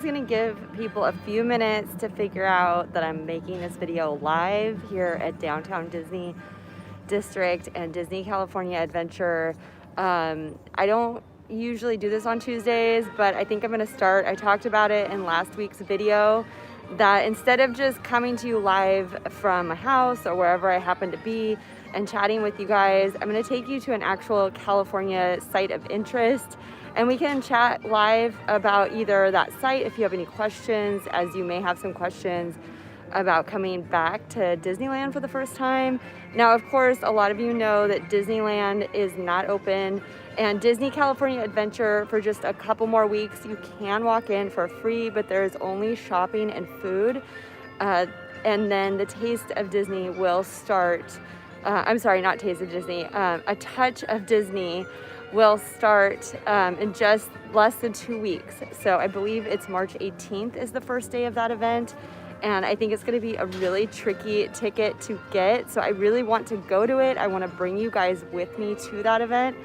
I'm gonna give people a few minutes to figure out that I'm making this video live here at Downtown Disney District and Disney California Adventure. I don't usually do this on Tuesdays, but I think I'm gonna start. I talked about it in last week's video that instead of just coming to you live from my house or wherever I happen to be and chatting with you guys, I'm gonna take you to an actual California site of interest, and we can chat live about either that site if you have any questions, as you may have some questions about coming back to Disneyland for the first time. Now, of course, a lot of you know that Disneyland is not open, and Disney California Adventure, for just a couple more weeks, you can walk in for free, but there's only shopping and food. And then the Taste of Disney will start. I'm sorry, not Taste of Disney. A Touch of Disney will start in just less than 2 weeks. So I believe it's March 18th is the first day of that event. And I think it's gonna be a really tricky ticket to get. So I really want to go to it. I wanna bring you guys with me to that event.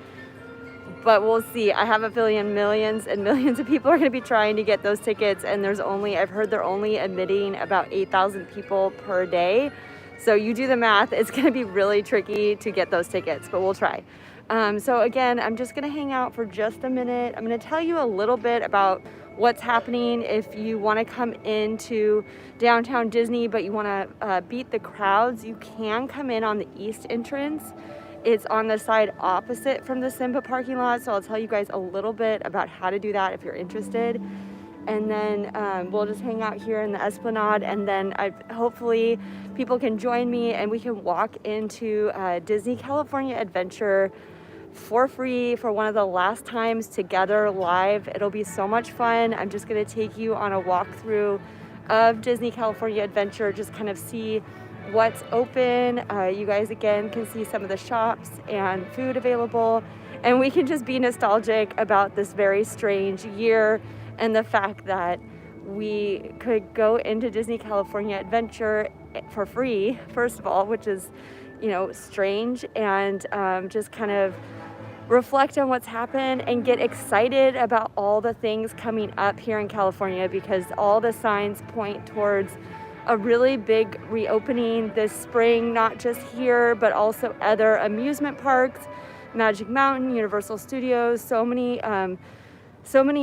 But we'll see. I have a feeling millions and millions of people are gonna be trying to get those tickets. And I've heard they're only admitting about 8,000 people per day. So you do the math, it's gonna be really tricky to get those tickets, but we'll try. So again, I'm just gonna hang out for just a minute. I'm gonna tell you a little bit about what's happening if you wanna come into Downtown Disney, but you wanna beat the crowds. You can come in on the east entrance. It's on the side opposite from the Simba parking lot, so I'll tell you guys a little bit about how to do that if you're interested. And then we'll just hang out here in the Esplanade, and then hopefully people can join me and we can walk into Disney California Adventure for free for one of the last times together live. It'll be so much fun. I'm just gonna take you on a walkthrough of Disney California Adventure, just kind of see what's open. You guys again can see some of the shops and food available, and we can just be nostalgic about this very strange year and the fact that we could go into Disney California Adventure for free, first of all, which is, strange, and just kind of reflect on what's happened and get excited about all the things coming up here in California, because all the signs point towards a really big reopening this spring, not just here, but also other amusement parks, Magic Mountain, Universal Studios, so many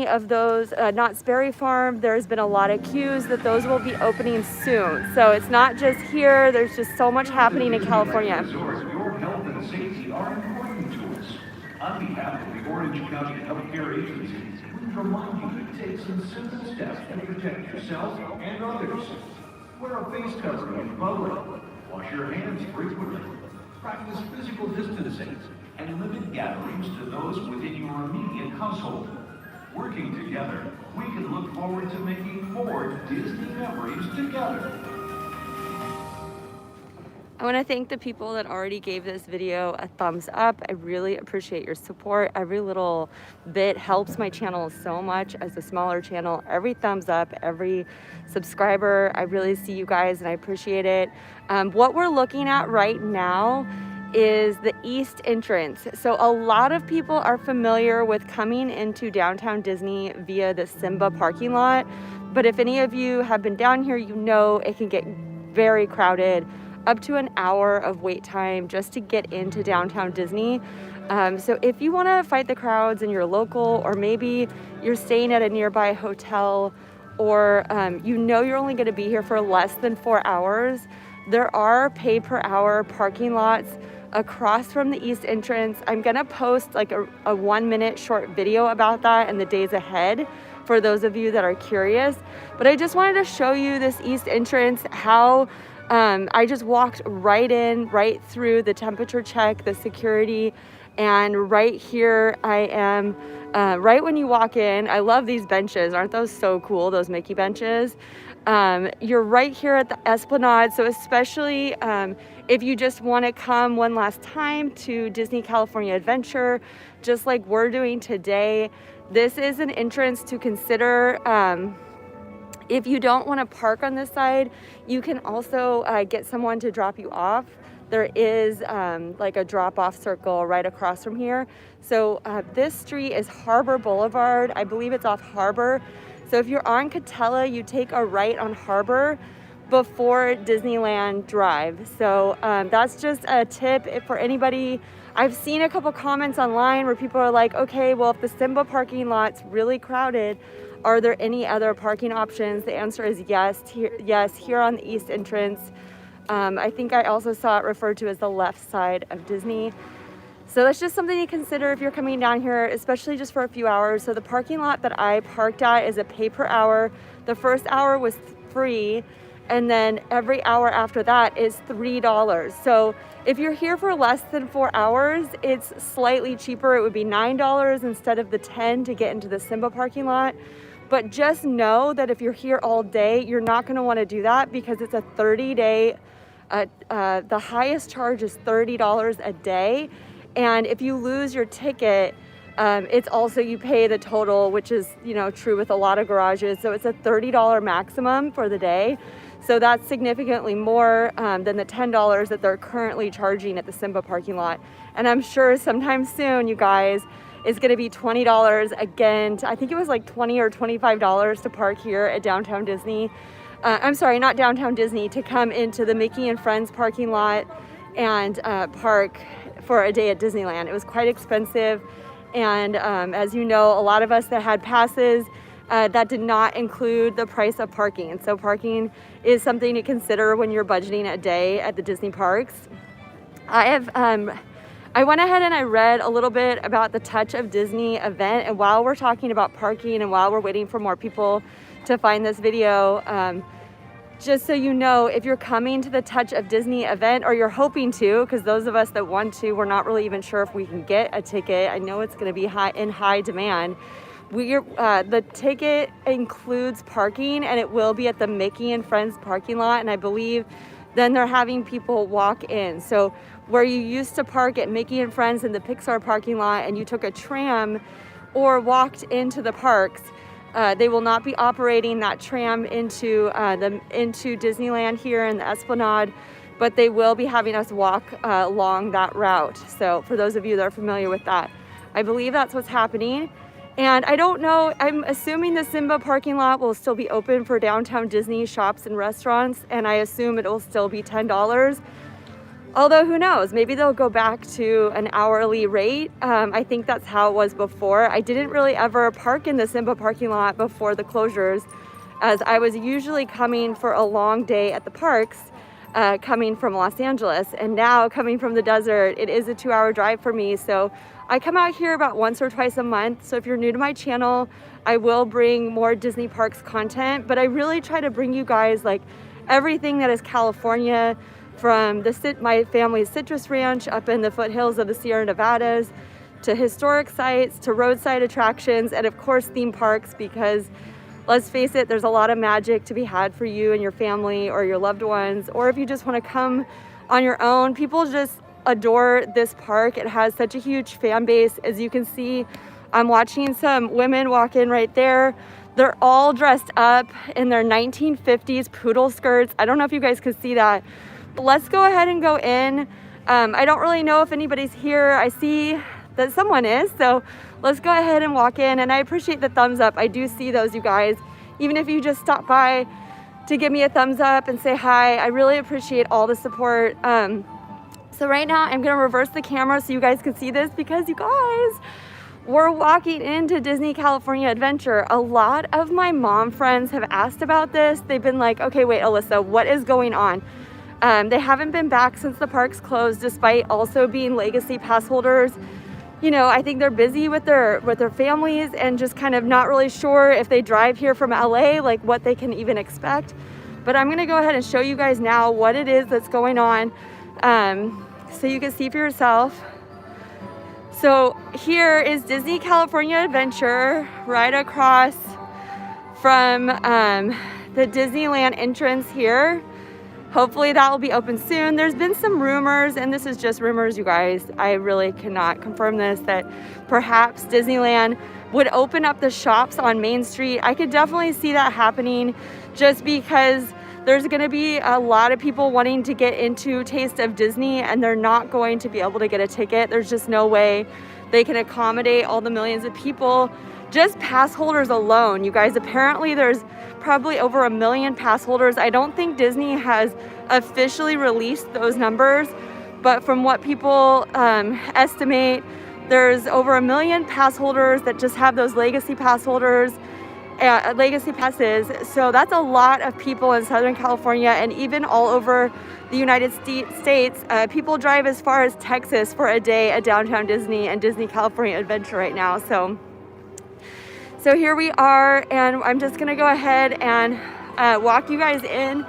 of those, Knott's Berry Farm, there's been a lot of cues that those will be opening soon. So it's not just here, there's just so much happening in California. Your health and safety are important to us. On behalf of the Orange County Healthcare Agency, we remind you to take some simple steps to protect yourself and others. Wear a face covering in public. Wash your hands frequently. Practice physical distancing and limit gatherings to those within your immediate household. Working together, we can look forward to making more Disney memories together. I want to thank the people that already gave this video a thumbs up. I really appreciate your support. Every little bit helps my channel so much as a smaller channel. Every thumbs up, every subscriber, I really see you guys and I appreciate it. What we're looking at right now is the east entrance. So a lot of people are familiar with coming into Downtown Disney via the Simba parking lot. But if any of you have been down here, you know it can get very crowded, up to an hour of wait time just to get into Downtown Disney. So if you want to fight the crowds and you're local, or maybe you're staying at a nearby hotel, or you're only going to be here for less than 4 hours, there are pay per hour parking lots across from the east entrance. I'm gonna post like a 1-minute short video about that in the days ahead for those of you that are curious. But I just wanted to show you this east entrance, how I just walked right through the temperature check, the security, and right here I am, right when you walk in. I love these benches. Aren't those so cool, those Mickey benches? You're right here at the Esplanade, so especially if you just want to come one last time to Disney California Adventure, just like we're doing today, this is an entrance to consider. If you don't want to park on this side, you can also get someone to drop you off. There is like a drop-off circle right across from here. So this street is Harbor Boulevard. I believe it's off Harbor. So if you're on Catella, you take a right on Harbor before Disneyland Drive. So that's just a tip for anybody. I've seen a couple comments online where people are like, okay, well, if the Simba parking lot's really crowded, are there any other parking options? The answer is yes. Here on the east entrance. I think I also saw it referred to as the left side of Disney. So that's just something to consider if you're coming down here, especially just for a few hours. So the parking lot that I parked at is a pay per hour. The first hour was free, and then every hour after that is $3. So if you're here for less than 4 hours, it's slightly cheaper. It would be $9 instead of the $10 to get into the Simba parking lot. But just know that if you're here all day, you're not going to want to do that because it's a 30-day. The highest charge is $30 a day. And if you lose your ticket, it's also, you pay the total, which is, true with a lot of garages. So it's a $30 maximum for the day. So that's significantly more than the $10 that they're currently charging at the Simba parking lot. And I'm sure sometime soon, you guys, it's going to be $20 again. I think it was like $20 or $25 to park here at Downtown Disney. I'm sorry, not Downtown Disney, to come into the Mickey and Friends parking lot and park for a day at Disneyland. It was quite expensive. And as you know, a lot of us that had passes, that did not include the price of parking. And so parking is something to consider when you're budgeting a day at the Disney parks. I went ahead and I read a little bit about the Touch of Disney event. And while we're talking about parking and while we're waiting for more people to find this video, just so you know, if you're coming to the Touch of Disney event, or you're hoping to, because those of us that want to, we're not really even sure if we can get a ticket. I know it's going to be in high demand. The ticket includes parking, and it will be at the Mickey and Friends parking lot. And I believe then they're having people walk in. So where you used to park at Mickey and Friends in the Pixar parking lot, and you took a tram or walked into the parks, they will not be operating that tram into Disneyland here in the Esplanade, but they will be having us walk along that route. So for those of you that are familiar with that, I believe that's what's happening. And I don't know, I'm assuming the Simba parking lot will still be open for Downtown Disney shops and restaurants, and I assume it will still be $10. Although who knows, maybe they'll go back to an hourly rate. I think that's how it was before. I didn't really ever park in the Simba parking lot before the closures, as I was usually coming for a long day at the parks, coming from Los Angeles. And now coming from the desert, it is a 2-hour drive for me. So I come out here about once or twice a month. So if you're new to my channel, I will bring more Disney parks content, but I really try to bring you guys like everything that is California, from my family's citrus ranch up in the foothills of the Sierra Nevadas, to historic sites, to roadside attractions, and of course theme parks, because let's face it, there's a lot of magic to be had for you and your family or your loved ones, or if you just want to come on your own. People just adore this park. It has such a huge fan base. As you can see, I'm watching some women walk in right there. They're all dressed up in their 1950s poodle skirts. I don't know if you guys could see that. But let's go ahead and go in. I don't really know if anybody's here. I see that someone is, so let's go ahead and walk in. And I appreciate the thumbs up. I do see those, you guys. Even if you just stop by to give me a thumbs up and say hi, I really appreciate all the support. So right now I'm gonna reverse the camera so you guys can see this, because you guys, we're walking into Disney California Adventure. A lot of my mom friends have asked about this. They've been like, okay, wait, Alyssa, what is going on? They haven't been back since the parks closed, despite also being legacy pass holders. I think they're busy with their families and just kind of not really sure if they drive here from LA, like what they can even expect. But I'm gonna go ahead and show you guys now what it is that's going on, so you can see for yourself. So here is Disney California Adventure, right across from the Disneyland entrance here. Hopefully that will be open soon. There's been some rumors, and this is just rumors, you guys. I really cannot confirm this, that perhaps Disneyland would open up the shops on Main Street. I could definitely see that happening, just because there's gonna be a lot of people wanting to get into Taste of Disney, and they're not going to be able to get a ticket. There's just no way they can accommodate all the millions of people just pass holders alone, you guys. Apparently there's probably over 1 million pass holders. I don't think Disney has officially released those numbers, but from what people estimate, there's over 1 million pass holders that just have those legacy pass holders, legacy passes. So that's a lot of people in Southern California and even all over the United States. People drive as far as Texas for a day at Downtown Disney and Disney California Adventure right now. So here we are, and I'm just gonna go ahead and walk you guys in.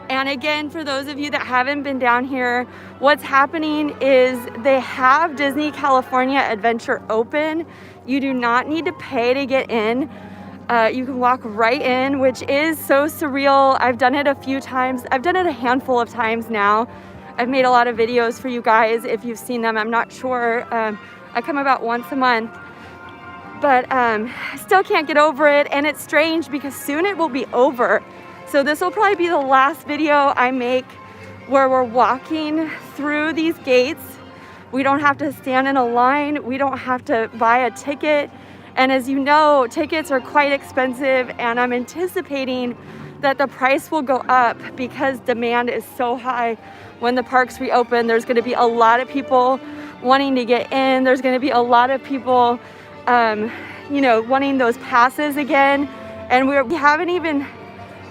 And again, for those of you that haven't been down here, what's happening is they have Disney California Adventure open. You do not need to pay to get in. You can walk right in, which is so surreal. I've done it a few times. I've done it a handful of times now. I've made a lot of videos for you guys if you've seen them. I'm not sure. I come about once a month, but I still can't get over it. And it's strange because soon it will be over. So this will probably be the last video I make where we're walking through these gates. We don't have to stand in a line. We don't have to buy a ticket. And as you know, tickets are quite expensive, and I'm anticipating that the price will go up because demand is so high. When the parks reopen, there's gonna be a lot of people wanting to get in. There's gonna be a lot of people, you know, wanting those passes again. And we haven't even,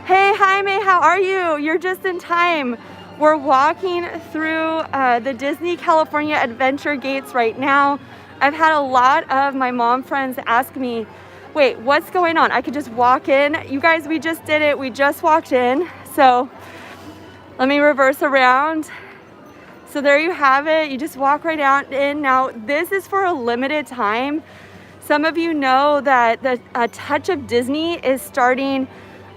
hey Jaime, how are you? You're just in time. We're walking through the Disney California Adventure gates right now. I've had a lot of my mom friends ask me, wait, what's going on? I could just walk in. You guys, we just did it. We just walked in. So let me reverse around. So there you have it. You just walk right out in. Now, this is for a limited time. Some of you know that the Touch of Disney is starting,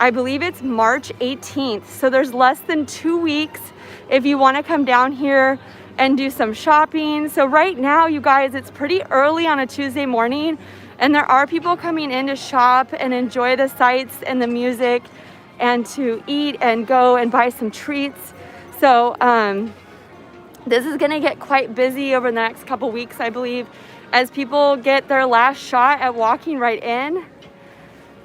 I believe it's March 18th. So there's less than 2 weeks if you want to come down here and do some shopping. So right now, you guys, it's pretty early on a Tuesday morning, and there are people coming in to shop and enjoy the sights and the music and to eat and go and buy some treats. So this is gonna get quite busy over the next couple weeks, I believe, as people get their last shot at walking right in.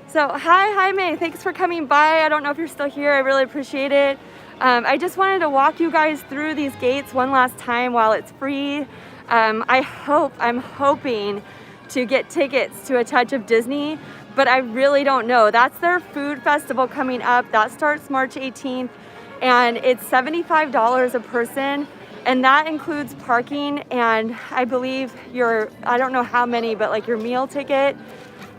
So hi Jaime, thanks for coming by. I don't know if you're still here. I really appreciate it. I just wanted to walk you guys through these gates one last time while it's free. I'm hoping to get tickets to A Touch of Disney, but I really don't know. That's their food festival coming up. That starts March 18th, and it's $75 a person, and that includes parking and I believe I don't know how many, but like your meal ticket.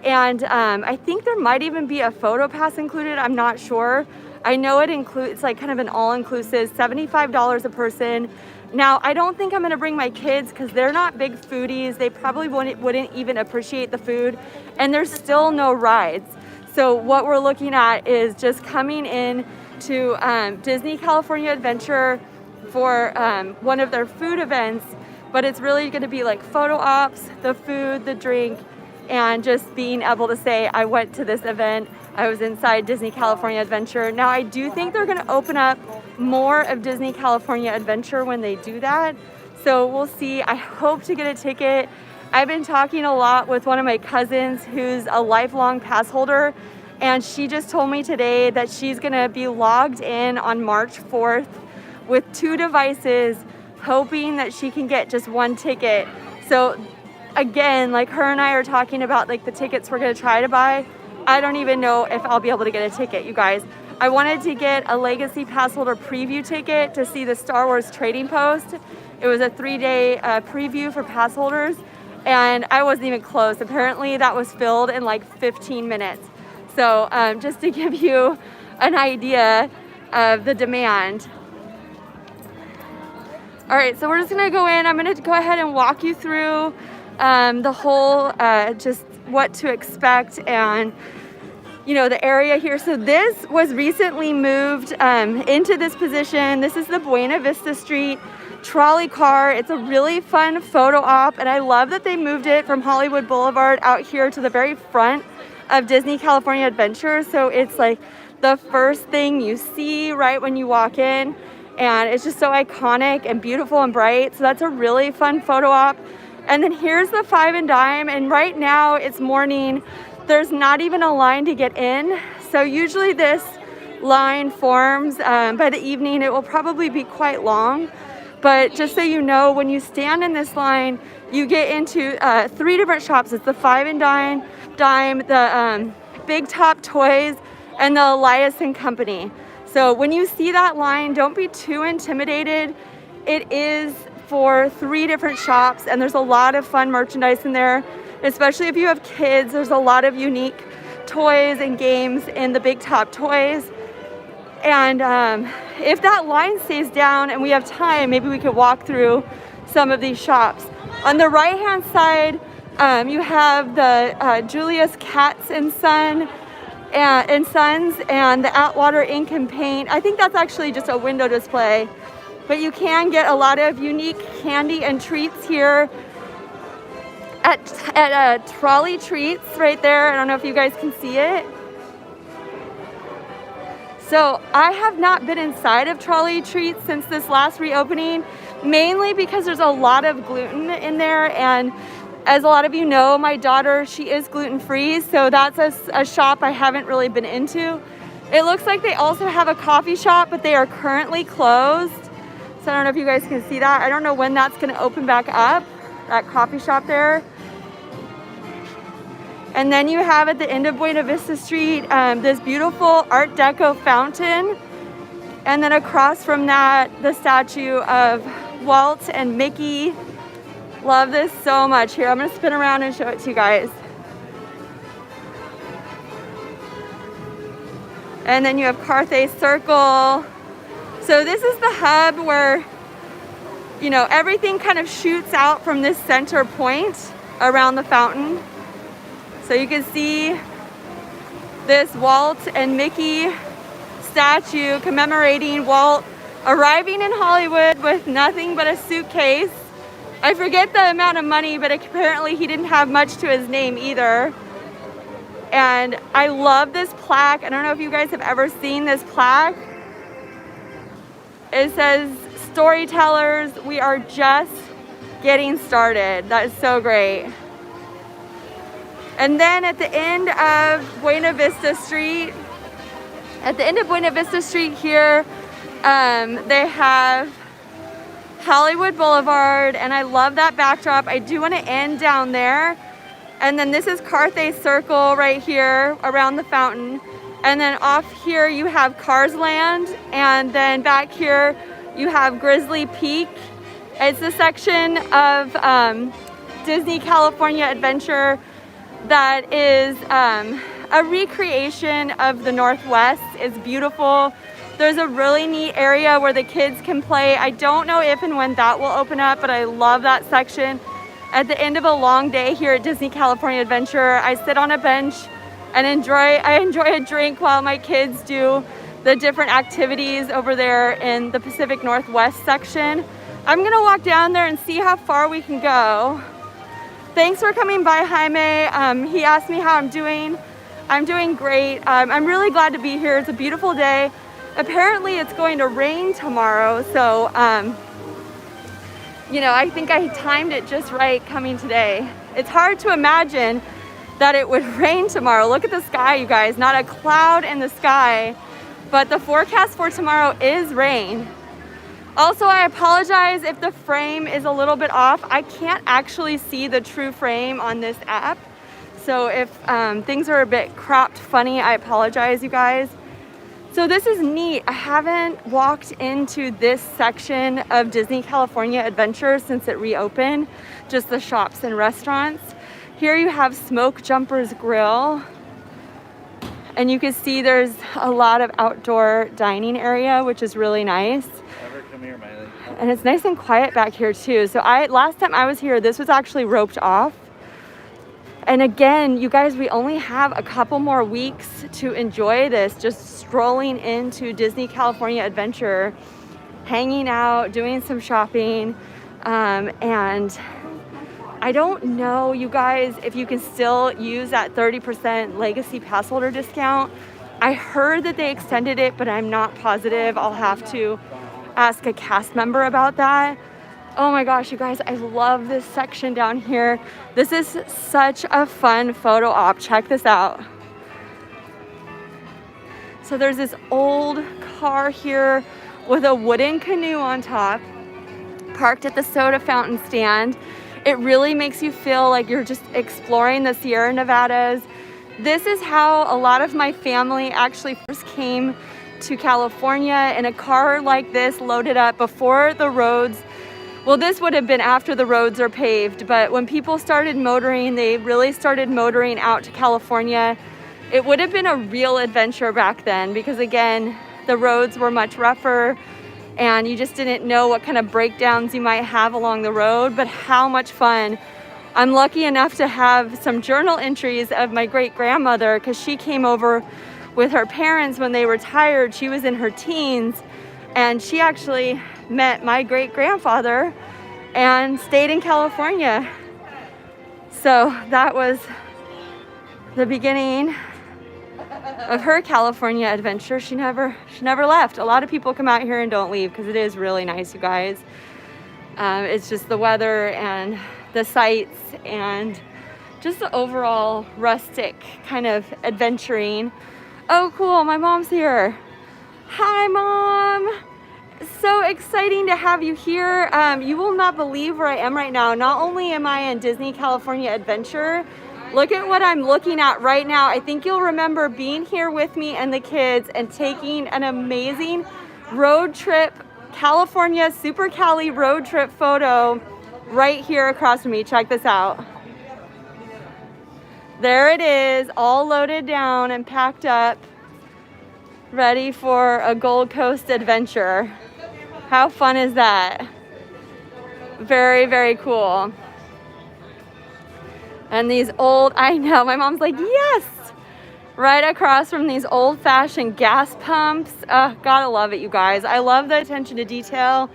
And I think there might even be a photo pass included. I'm not sure. I know it includes, it's like kind of an all-inclusive, $75 a person. Now, I don't think I'm gonna bring my kids because they're not big foodies. They probably wouldn't even appreciate the food, and there's still no rides. So what we're looking at is just coming in to Disney California Adventure for one of their food events, but it's really gonna be like photo ops, the food, the drink, and just being able to say, I went to this event, I was inside Disney California Adventure. Now, I do think they're gonna open up more of Disney California Adventure when they do that. So we'll see. I hope to get a ticket. I've been talking a lot with one of my cousins who's a lifelong pass holder, and she just told me today that she's gonna be logged in on March 4th with 2 devices, hoping that she can get just 1 ticket. So again, like her and I are talking about like the tickets we're gonna try to buy. I don't even know if I'll be able to get a ticket, you guys. I wanted to get a Legacy Pass holder preview ticket to see the Star Wars Trading Post. It was a 3-day preview for pass holders, and I wasn't even close. Apparently that was filled in like 15 minutes. So just to give you an idea of the demand. All right, so we're just gonna go in. I'm gonna go ahead and walk you through the whole, just what to expect and you know, the area here. So this was recently moved into this position. This is the Buena Vista Street trolley car. It's a really fun photo op, and I love that they moved it from Hollywood Boulevard out here to the very front of Disney California Adventure. So it's like the first thing you see right when you walk in, and it's just so iconic and beautiful and bright. So that's a really fun photo op. And then here's the 5 and dime, and right now it's morning. There's not even a line to get in. So usually this line forms by the evening. It will probably be quite long. But just so you know, when you stand in this line, you get into 3 different shops. It's the 5 and dime, the Big Top Toys, and the Elias and Company. So when you see that line, don't be too intimidated. It is for 3 different shops, and there's a lot of fun merchandise in there, especially if you have kids. There's a lot of unique toys and games in the Big Top Toys. And if that line stays down and we have time, maybe we could walk through some of these shops. On the right hand side, you have the Julius Katz and Sons and the Atwater Ink and Paint. I think that's actually just a window display, but you can get a lot of unique candy and treats here at Trolley Treats right there. I don't know if you guys can see it. So I have not been inside of Trolley Treats since this last reopening, mainly because there's a lot of gluten in there, and as a lot of you know, my daughter, she is gluten-free, so that's a shop I haven't really been into. It looks like they also have a coffee shop, but they are currently closed. So I don't know if you guys can see that. I don't know when that's gonna open back up, that coffee shop there. And then you have at the end of Buena Vista Street, this beautiful Art Deco fountain. And then across from that, the statue of Walt and Mickey. Love this so much. Here, I'm gonna spin around and show it to you guys. And then you have Carthay Circle. So this is the hub where, you know, everything kind of shoots out from this center point around the fountain. So you can see this Walt and Mickey statue commemorating Walt arriving in Hollywood with nothing but a suitcase. I forget the amount of money, but apparently he didn't have much to his name either. And I love this plaque. I don't know if you guys have ever seen this plaque. It says, "Storytellers, we are just getting started." That is so great. And then at the end of Buena Vista Street, here, they have Hollywood Boulevard, and I love that backdrop. I do want to end down there. And then this is Carthay Circle right here around the fountain. And then off here you have Cars Land, and then back here you have Grizzly Peak. It's a section of Disney California Adventure that is a recreation of the Northwest. It's beautiful. There's a really neat area where the kids can play. I don't know if and when that will open up, but I love that section. At the end of a long day here at Disney California Adventure, I sit on a bench and enjoy a drink while my kids do the different activities over there in the Pacific Northwest section. I'm gonna walk down there and see how far we can go. Thanks for coming by, Jaime. He asked me how I'm doing. I'm doing great. I'm really glad to be here. It's a beautiful day. Apparently it's going to rain tomorrow, so you know, I think I timed it just right coming today. It's hard to imagine that it would rain tomorrow. Look at the sky, you guys. Not a cloud in the sky, but the forecast for tomorrow is rain. Also, I apologize if the frame is a little bit off. I can't actually see the true frame on this app. So if things are a bit cropped funny, I apologize, you guys. So this is neat. I haven't walked into this section of Disney California Adventure since it reopened, just the shops and restaurants. Here you have Smoke Jumper's Grill. And you can see there's a lot of outdoor dining area, which is really nice. Come here, Miley. And it's nice and quiet back here too. So last time I was here, this was actually roped off. And again, you guys, we only have a couple more weeks to enjoy this, just strolling into Disney California Adventure, hanging out, doing some shopping. And I don't know, you guys, if you can still use that 30% legacy pass holder discount. I heard that they extended it, but I'm not positive. I'll have to ask a cast member about that. Oh my gosh, you guys, I love this section down here. This is such a fun photo op. Check this out. So there's this old car here with a wooden canoe on top, parked at the soda fountain stand. It really makes you feel like you're just exploring the Sierra Nevadas. This is how a lot of my family actually first came to California, in a car like this, loaded up before the roads. Well, this would have been after the roads are paved, but when people started motoring, they really started motoring out to California. It would have been a real adventure back then because, again, the roads were much rougher and you just didn't know what kind of breakdowns you might have along the road, but how much fun. I'm lucky enough to have some journal entries of my great-grandmother because she came over with her parents when they retired. She was in her teens and she actually met my great-grandfather and stayed in California. So that was the beginning of her California adventure. She never left. A lot of people come out here and don't leave because it is really nice, you guys. It's just the weather and the sights and just the overall rustic kind of adventuring. Oh, cool, my mom's here. Hi, Mom. So exciting to have you here. You will not believe where I am right now. Not only am I in Disney California Adventure, look at what I'm looking at right now. I think you'll remember being here with me and the kids and taking an amazing road trip, California Super Cali road trip photo right here across from me. Check this out. There it is, all loaded down and packed up, ready for a Gold Coast adventure. How fun is that? Very, very cool. And these old, I know, my mom's like, yes! Right across from these old-fashioned gas pumps. Gotta love it, you guys. I love the attention to detail.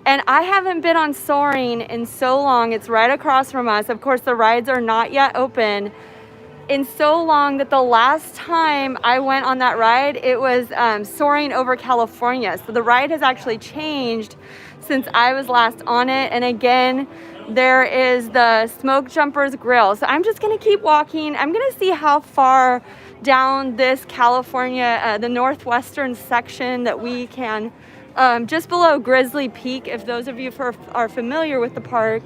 And I haven't been on Soaring in so long. It's right across from us. Of course, the rides are not yet open. In so long that the last time I went on that ride, it was Soaring over California. So the ride has actually changed since I was last on it. And again, there is the Smoke Jumpers Grill. So I'm just gonna keep walking. I'm gonna see how far down this California, the northwestern section that we can, just below Grizzly Peak, if those of you are familiar with the park,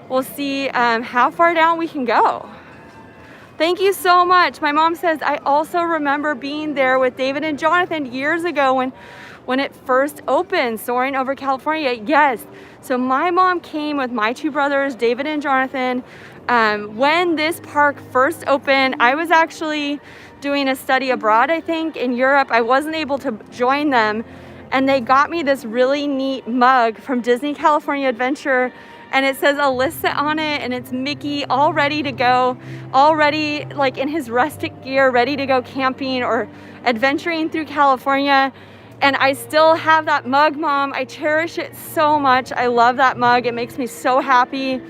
we'll see how far down we can go. Thank you so much. My mom says, I also remember being there with David and Jonathan years ago when it first opened, Soaring over California. Yes. So my mom came with my two brothers, David and Jonathan. When this park first opened, I was actually doing a study abroad, I think, in Europe. I wasn't able to join them. And they got me this really neat mug from Disney California Adventure. And it says Alyssa on it, and it's Mickey all ready to go, already like in his rustic gear, ready to go camping or adventuring through California. And I still have that mug, Mom. I cherish it so much. I love that mug. It makes me so happy.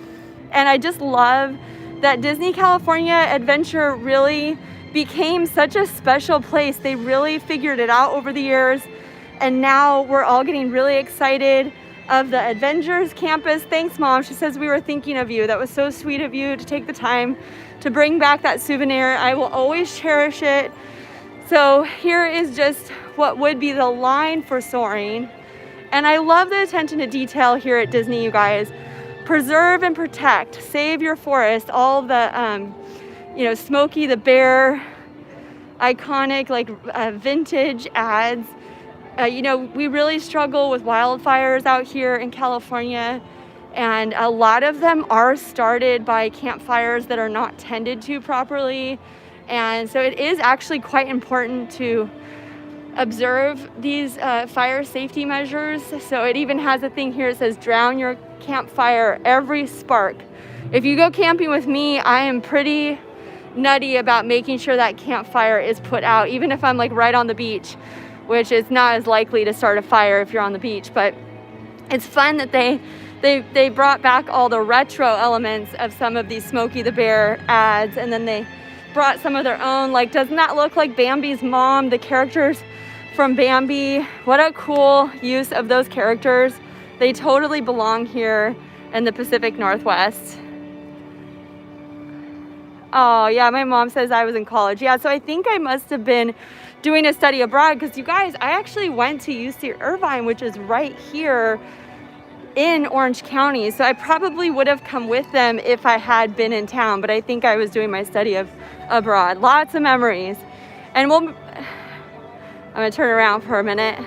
And I just love that Disney California Adventure really became such a special place. They really figured it out over the years. And now we're all getting really excited of the Avengers campus. Thanks, Mom. She says we were thinking of you. That was so sweet of you to take the time to bring back that souvenir. I will always cherish it. So here is just what would be the line for Soaring. And I love the attention to detail here at Disney, you guys. Preserve and protect, save your forest, all the, Smokey the Bear, iconic, vintage ads. We really struggle with wildfires out here in California, and a lot of them are started by campfires that are not tended to properly. And so it is actually quite important to observe these fire safety measures. So it even has a thing here that says, drown your campfire every spark. If you go camping with me, I am pretty nutty about making sure that campfire is put out, even if I'm right on the beach, which is not as likely to start a fire if you're on the beach. But it's fun that they brought back all the retro elements of some of these Smokey the Bear ads, and then they brought some of their own. Doesn't that look like Bambi's mom, the characters from Bambi? What a cool use of those characters. They totally belong here in the Pacific Northwest. Oh yeah, my mom says I was in college. Yeah, so I think I must have been doing a study abroad, because you guys, I actually went to UC Irvine, which is right here in Orange County. So I probably would have come with them if I had been in town, but I think I was doing my study abroad. Lots of memories. And I'm gonna turn around for a minute.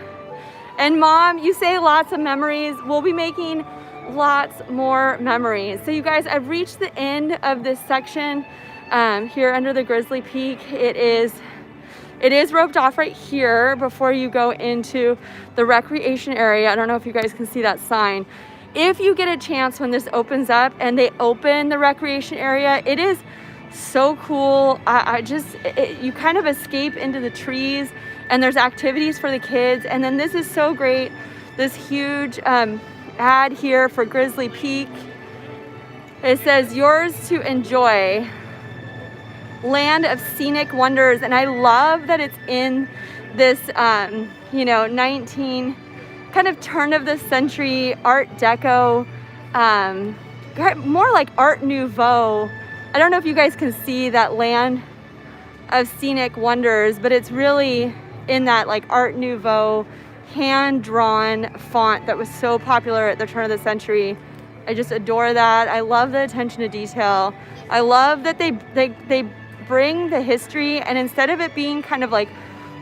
And Mom, you say lots of memories. We'll be making lots more memories. So you guys, I've reached the end of this section here under the Grizzly Peak. It is roped off right here before you go into the recreation area. I don't know if you guys can see that sign. If you get a chance when this opens up and they open the recreation area, it is so cool. You kind of escape into the trees, and there's activities for the kids. And then this is so great. This huge ad here for Grizzly Peak. It says, yours to enjoy, land of scenic wonders. And I love that it's in this 19 kind of turn of the century Art Deco, more like Art Nouveau. I don't know if you guys can see that land of scenic wonders, but it's really in that like Art Nouveau hand-drawn font that was so popular at the turn of the century. I just adore that. I love the attention to detail. I love that they bring the history, and instead of it being kind of like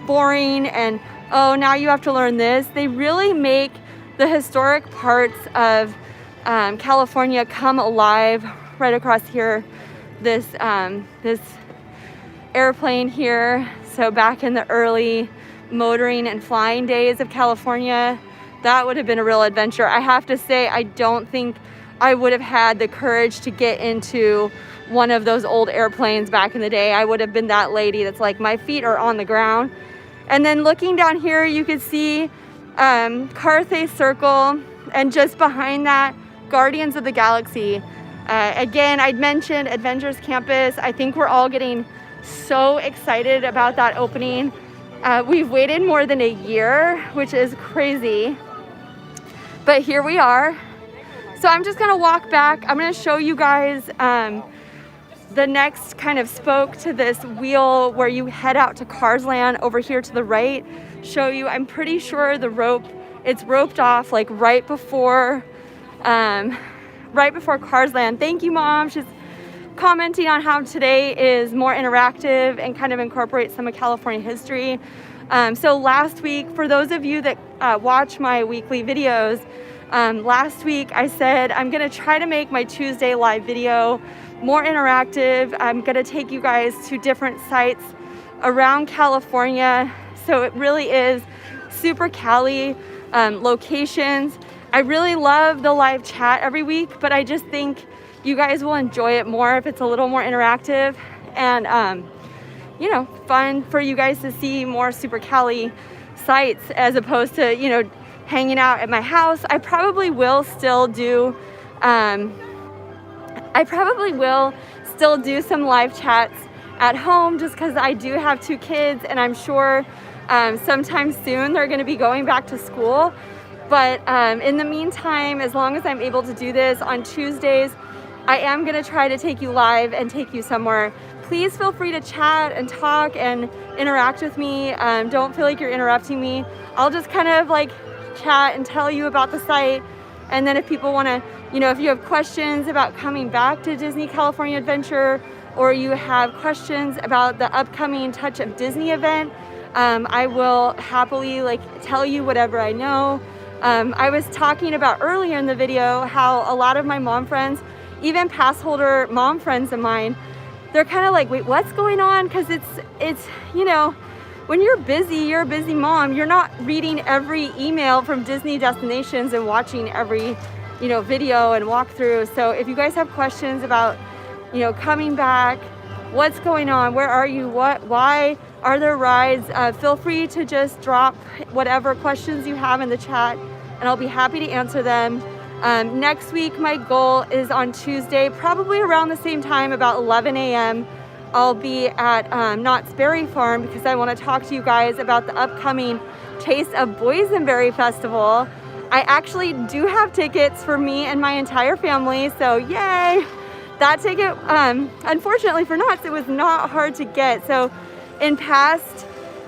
boring and, oh, now you have to learn this, they really make the historic parts of California come alive. Right across here, this airplane here. So back in the early motoring and flying days of California, that would have been a real adventure. I have to say, I don't think I would have had the courage to get into one of those old airplanes back in the day. I would have been that lady that's like, my feet are on the ground. And then looking down here, you could see Carthay Circle, and just behind that, Guardians of the Galaxy. Again, I'd mentioned Adventures Campus. I think we're all getting so excited about that opening. We've waited more than a year, which is crazy. But here we are. So I'm just gonna walk back. I'm gonna show you guys the next kind of spoke to this wheel where you head out to Cars Land over here to the right. Show you, I'm pretty sure it's roped off like right before Cars Land. Thank you, Mom. She's commenting on how today is more interactive and kind of incorporates some of California history. So last week, for those of you that watch my weekly videos, last week I said I'm gonna try to make my Tuesday live video more interactive. I'm gonna take you guys to different sites around California. So it really is super Cali locations. I really love the live chat every week, but I just think you guys will enjoy it more if it's a little more interactive and, fun for you guys to see more super Cali sites as opposed to, hanging out at my house. I probably will still do some live chats at home just because I do have 2 kids, and I'm sure sometime soon they're going to be going back to school. But in the meantime, as long as I'm able to do this on Tuesdays, I am going to try to take you live and take you somewhere. Please feel free to chat and talk and interact with me. Don't feel like you're interrupting me. I'll just kind of like chat and tell you about the site. And then if people want to, if you have questions about coming back to Disney California Adventure, or you have questions about the upcoming Touch of Disney event, I will happily tell you whatever I know. I was talking about earlier in the video how a lot of my mom friends, even pass holder mom friends of mine, they're kind of like, wait, what's going on? Because it's when you're a busy mom, you're not reading every email from Disney Destinations and watching every video and walkthrough. So if you guys have questions about coming back, what's going on, where are you, why are there rides, feel free to just drop whatever questions you have in the chat and I'll be happy to answer them. Next week, my goal is on Tuesday, probably around the same time, about 11 a.m. I'll be at Knott's Berry Farm because I want to talk to you guys about the upcoming Taste of Boysenberry Festival. I actually do have tickets for me and my entire family, so yay! That ticket, unfortunately for Knott's, it was not hard to get. So in past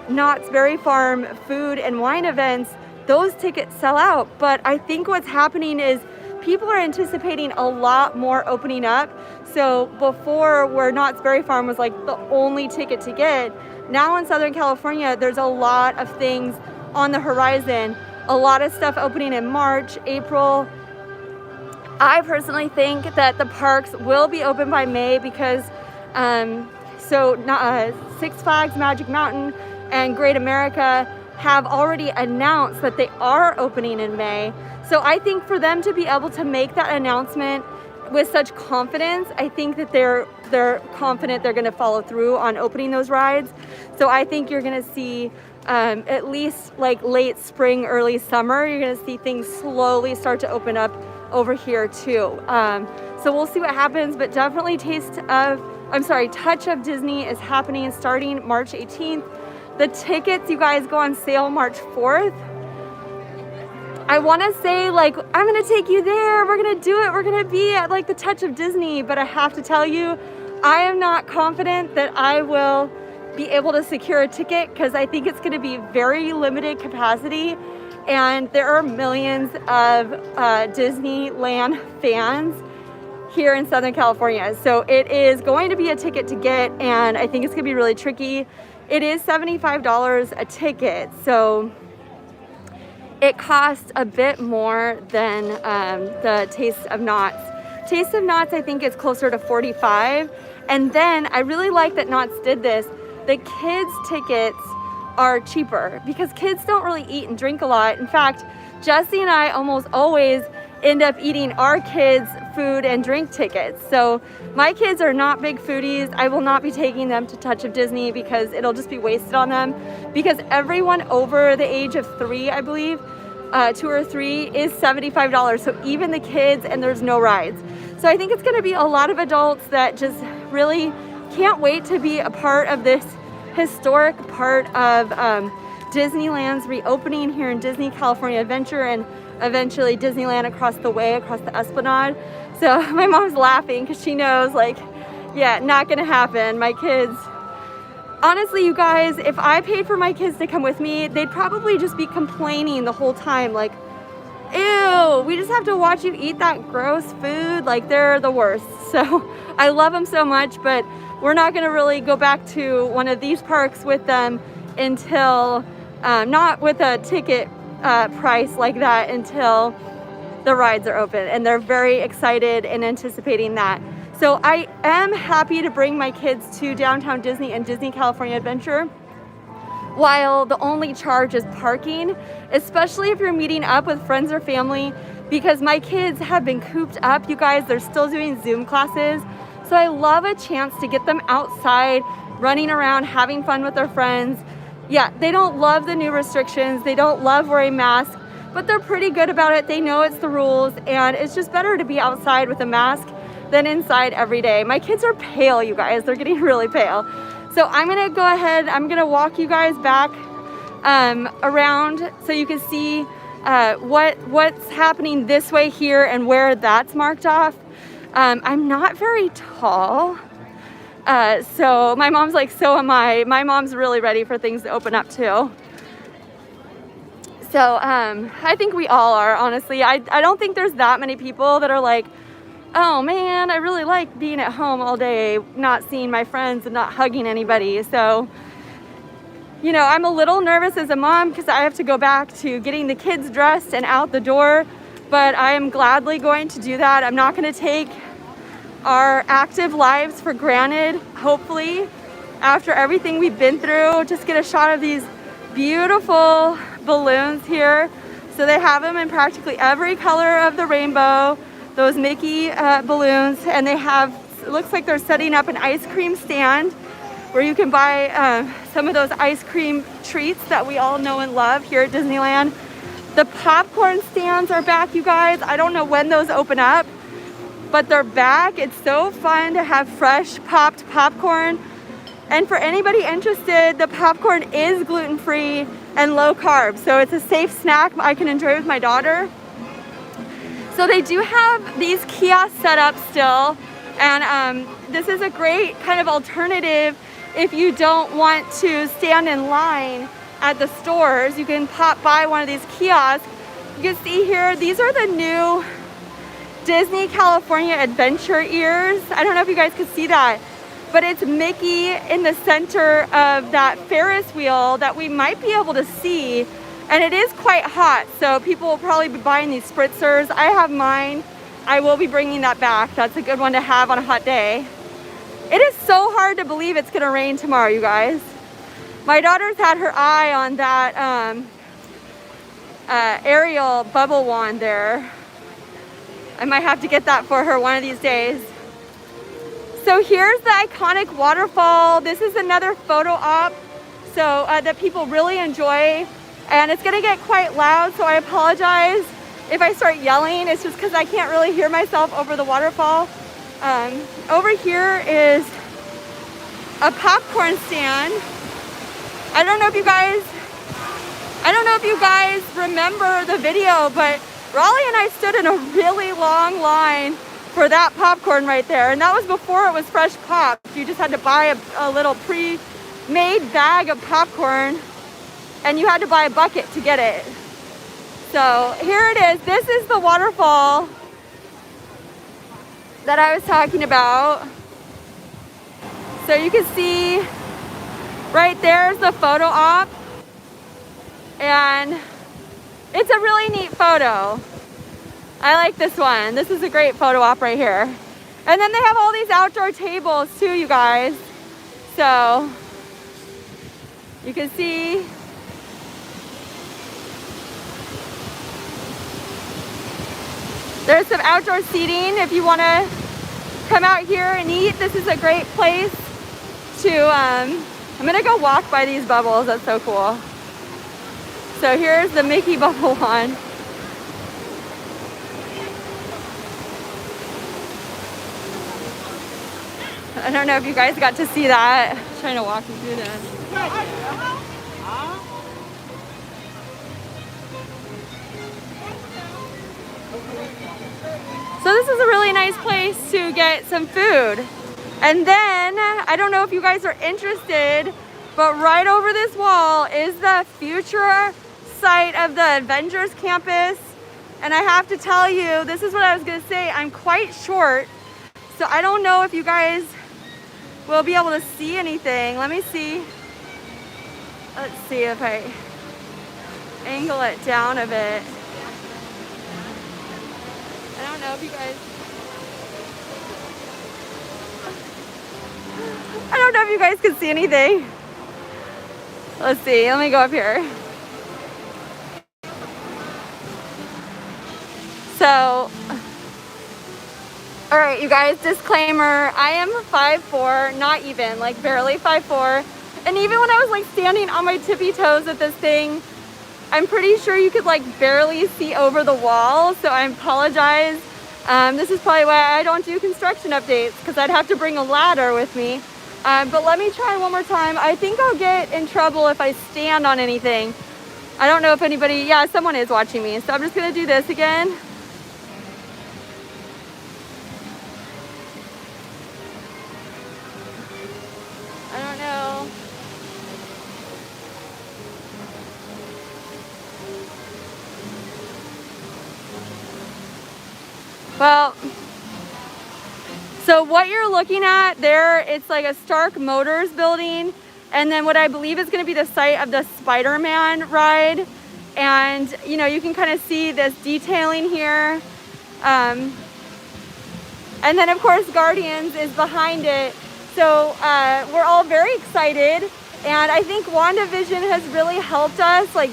Knott's Berry Farm food and wine events, those tickets sell out. But I think what's happening is people are anticipating a lot more opening up. So before, where Knott's Berry Farm was like the only ticket to get, now in Southern California, there's a lot of things on the horizon. A lot of stuff opening in March, April. I personally think that the parks will be open by May because Six Flags Magic Mountain and Great America have already announced that they are opening in May. So I think for them to be able to make that announcement with such confidence, I think that they're confident they're going to follow through on opening those rides. So I think you're going to see at least like late spring, early summer, you're going to see things slowly start to open up over here too. So we'll see what happens, but definitely Touch of Disney is happening starting March 18th. The tickets, you guys, go on sale March 4th. I want to say, like, I'm going to take you there. We're going to do it. We're going to be at like the Touch of Disney. But I have to tell you, I am not confident that I will be able to secure a ticket because I think it's going to be very limited capacity. And there are millions of Disneyland fans here in Southern California. So it is going to be a ticket to get, and I think it's going to be really tricky. It is $75 a ticket. So it costs a bit more than the Taste of Knott's. Taste of Knott's, I think, is closer to $45. And then I really like that Knott's did this. The kids' tickets are cheaper because kids don't really eat and drink a lot. In fact, Jesse and I almost always end up eating our kids' food and drink tickets. So my kids are not big foodies. I will not be taking them to Touch of Disney because it'll just be wasted on them, because everyone over the age of 3, I believe, 2 or 3, is $75. So even the kids, and there's no rides. So I think it's going to be a lot of adults that just really can't wait to be a part of this historic part of Disneyland's reopening here in Disney California Adventure, and eventually Disneyland across the way, across the Esplanade. So my mom's laughing because she knows, like, yeah, not gonna happen. My kids, honestly, you guys, if I paid for my kids to come with me, they'd probably just be complaining the whole time, like, ew, we just have to watch you eat that gross food. Like, they're the worst. So I love them so much, but we're not gonna really go back to one of these parks with them until, not with a ticket price like that, until the rides are open, and they're very excited and anticipating that. So I am happy to bring my kids to Downtown Disney and Disney California Adventure while the only charge is parking, especially if you're meeting up with friends or family, because my kids have been cooped up, you guys. They're still doing Zoom classes. So I love a chance to get them outside, running around, having fun with their friends. Yeah, they don't love the new restrictions. They don't love wearing masks, but they're pretty good about it. They know it's the rules, and it's just better to be outside with a mask than inside every day. My kids are pale, you guys. They're getting really pale. So I'm gonna go ahead, I'm gonna walk you guys back around so you can see what's happening this way here and where that's marked off. I'm not very tall. So my mom's like, so am I. My mom's really ready for things to open up too. So I think we all are, honestly. I don't think there's that many people that are like, oh man, I really like being at home all day, not seeing my friends and not hugging anybody. So, you know, I'm a little nervous as a mom because I have to go back to getting the kids dressed and out the door, but I am gladly going to do that. I'm not going to take our active lives for granted. Hopefully, after everything we've been through, just get a shot of these beautiful balloons here. So they have them in practically every color of the rainbow, those Mickey balloons, and they have, it looks like they're setting up an ice cream stand where you can buy some of those ice cream treats that we all know and love here at Disneyland. The popcorn stands are back, you guys. I don't know when those open up, but they're back. It's so fun to have fresh popped popcorn. And for anybody interested, the popcorn is gluten-free and low carb. So it's a safe snack I can enjoy with my daughter. So they do have these kiosks set up still, and this is a great kind of alternative if you don't want to stand in line at the stores. You can pop by one of these kiosks. You can see here, these are the new Disney California Adventure ears. I don't know if you guys can see that, but it's Mickey in the center of that Ferris wheel that we might be able to see. And it is quite hot, so people will probably be buying these spritzers. I have mine. I will be bringing that back. That's a good one to have on a hot day. It is so hard to believe it's gonna rain tomorrow, you guys. My daughter's had her eye on that Ariel bubble wand there. I might have to get that for her one of these days. So here's the iconic waterfall. This is another photo op so that people really enjoy. And it's gonna get quite loud, so I apologize if I start yelling. It's just because I can't really hear myself over the waterfall. Over here is a popcorn stand. I don't know if you guys remember the video, but Raleigh and I stood in a really long line for that popcorn right there. And that was before it was fresh pop. You just had to buy a little pre-made bag of popcorn, and you had to buy a bucket to get it. So here it is. This is the waterfall that I was talking about. So you can see right there's the photo op, and it's a really neat photo. I like this one. This is a great photo op right here. And then they have all these outdoor tables too, you guys. So you can see there's some outdoor seating if you want to come out here and eat. This is a great place to, I'm going to go walk by these bubbles. That's so cool. So here's the Mickey bubble one. I don't know if you guys got to see that. I'm trying to walk you through this. So this is a really nice place to get some food. And then, I don't know if you guys are interested, but right over this wall is the future site of the Avengers campus. And I have to tell you, this is what I was gonna say, I'm quite short. So I don't know if you guys will be able to see anything. Let me see. Let's see if I angle it down a bit. I don't know if you guys, I don't know if you guys can see anything. Let's see, let me go up here. So, all right, you guys, disclaimer, I am 5'4", not even, like barely 5'4". And even when I was like standing on my tippy toes at this thing, I'm pretty sure you could like barely see over the wall, so I apologize. This is probably why I don't do construction updates, because I'd have to bring a ladder with me. But let me try one more time. I think I'll get in trouble if I stand on anything. I don't know if anybody, yeah, someone is watching me, so I'm just gonna do this again. I don't know. Well, so what you're looking at there, it's like a Stark Motors building, and then what I believe is going to be the site of the Spider-Man ride. And you know, you can kind of see this detailing here. And then of course Guardians is behind it. So we're all very excited, and I think WandaVision has really helped us like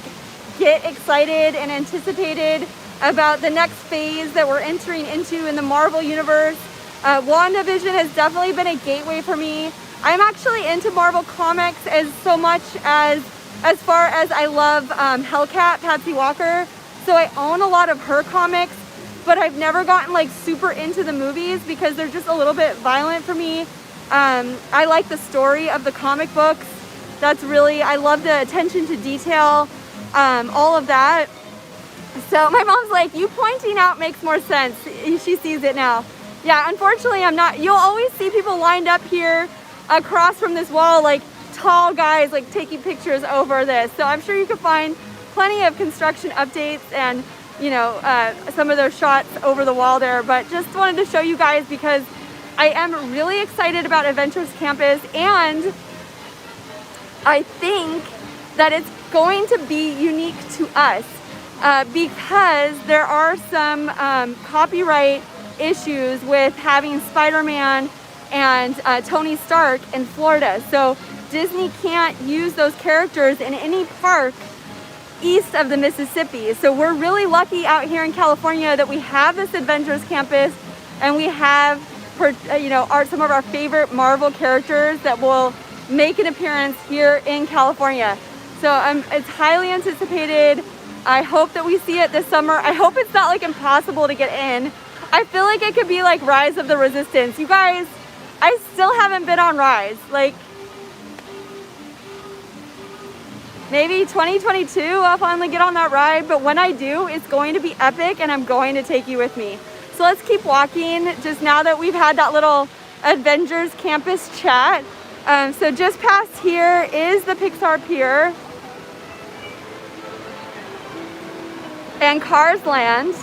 get excited and anticipated about the next phase that we're entering into in the Marvel universe. WandaVision has definitely been a gateway for me. I'm actually into Marvel comics as far as I love Hellcat, Patsy Walker. So I own a lot of her comics, but I've never gotten like super into the movies because they're just a little bit violent for me. I like the story of the comic books. I love the attention to detail, all of that. So my mom's like, you pointing out makes more sense. She sees it now. Yeah, unfortunately I'm not. You'll always see people lined up here across from this wall, like tall guys like taking pictures over this. So I'm sure you could find plenty of construction updates and, you know, some of those shots over the wall there. But just wanted to show you guys because I am really excited about Adventures Campus, and I think that it's going to be unique to us because there are some copyright issues with having Spider-Man and Tony Stark in Florida. So Disney can't use those characters in any park east of the Mississippi. So we're really lucky out here in California that we have this Adventures Campus, and we have, you know, some of our favorite Marvel characters that will make an appearance here in California. So it's highly anticipated. I hope that we see it this summer. I hope it's not like impossible to get in. I feel like it could be like Rise of the Resistance. You guys, I still haven't been on Rise. Like, maybe 2022 I'll finally get on that ride, but when I do, it's going to be epic and I'm going to take you with me. So let's keep walking, just now that we've had that little Adventures Campus chat. So just past here is the Pixar Pier and Cars Land.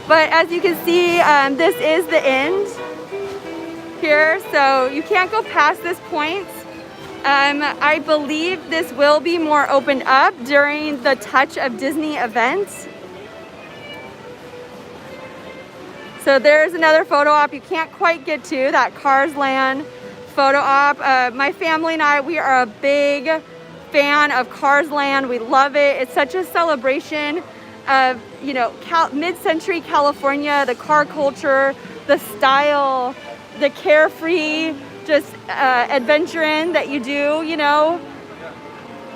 But as you can see, this is the end here, so you can't go past this point. I believe this will be more opened up during the Touch of Disney event. So there's another photo op you can't quite get to, that Cars Land photo op. My family and I, we are a big fan of Cars Land. We love it. It's such a celebration of, you know, mid-century California, the car culture, the style, the carefree, just adventuring that you do, you know,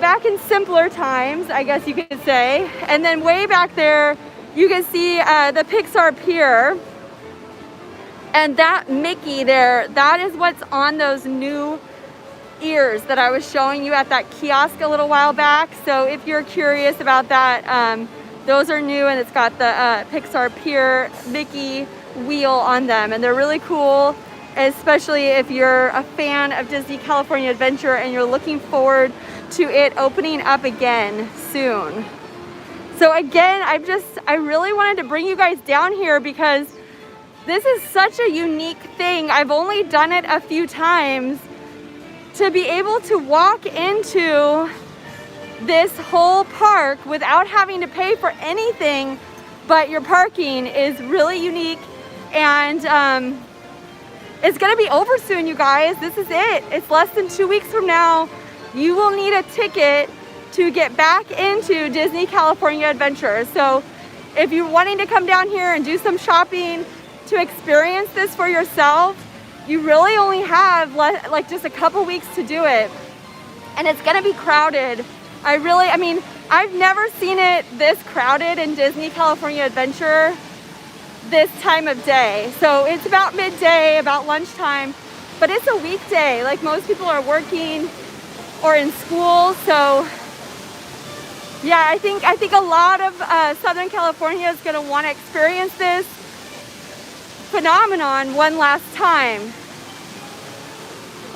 back in simpler times, I guess you could say. And then way back there, you can see the Pixar Pier. And that Mickey there, that is what's on those new ears that I was showing you at that kiosk a little while back. So if you're curious about that, those are new, and it's got the Pixar Pier Mickey wheel on them. And they're really cool, especially if you're a fan of Disney California Adventure and you're looking forward to it opening up again soon. So again, I really wanted to bring you guys down here because this is such a unique thing. I've only done it a few times. To be able to walk into this whole park without having to pay for anything but your parking is really unique. And it's gonna be over soon, you guys. This is it. It's less than 2 weeks from now. You will need a ticket to get back into Disney California Adventure. So if you're wanting to come down here and do some shopping to experience this for yourself, you really only have like just a couple weeks to do it. And it's gonna be crowded. I mean, I've never seen it this crowded in Disney California Adventure this time of day. So it's about midday, about lunchtime, but it's a weekday. Like, most people are working or in school. So yeah, I think a lot of Southern California is gonna wanna experience this phenomenon one last time.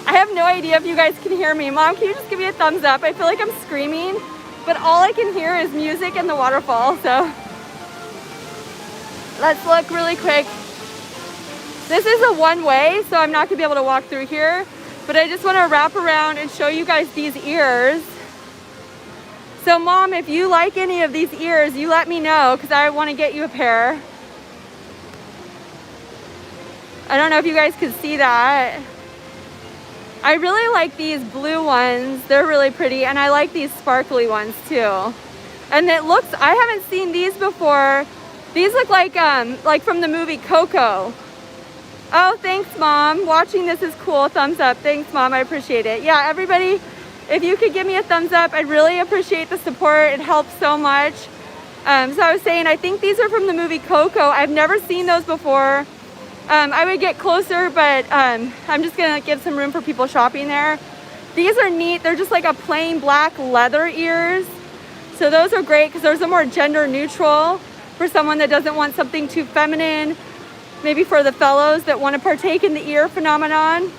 I have no idea if you guys can hear me. Mom, can you just give me a thumbs up? I feel like I'm screaming, but all I can hear is music and the waterfall. So let's look really quick. This is a one-way, so I'm not gonna be able to walk through here, but I just wanna wrap around and show you guys these ears. So Mom, if you like any of these ears, you let me know, because I wanna get you a pair. I don't know if you guys can see that. I really like these blue ones. They're really pretty, and I like these sparkly ones too. And it looks, I haven't seen these before. These look like from the movie Coco. Oh, thanks, Mom. Watching this is cool. Thumbs up. Thanks, Mom. I appreciate it. Yeah, everybody, if you could give me a thumbs up, I'd really appreciate the support. It helps so much. So I was saying, I think these are from the movie Coco. I've never seen those before. I would get closer, but I'm just gonna give some room for people shopping there. These are neat. They're just like a plain black leather ears. So those are great because those are more gender neutral for someone that doesn't want something too feminine, maybe for the fellows that want to partake in the ear phenomenon.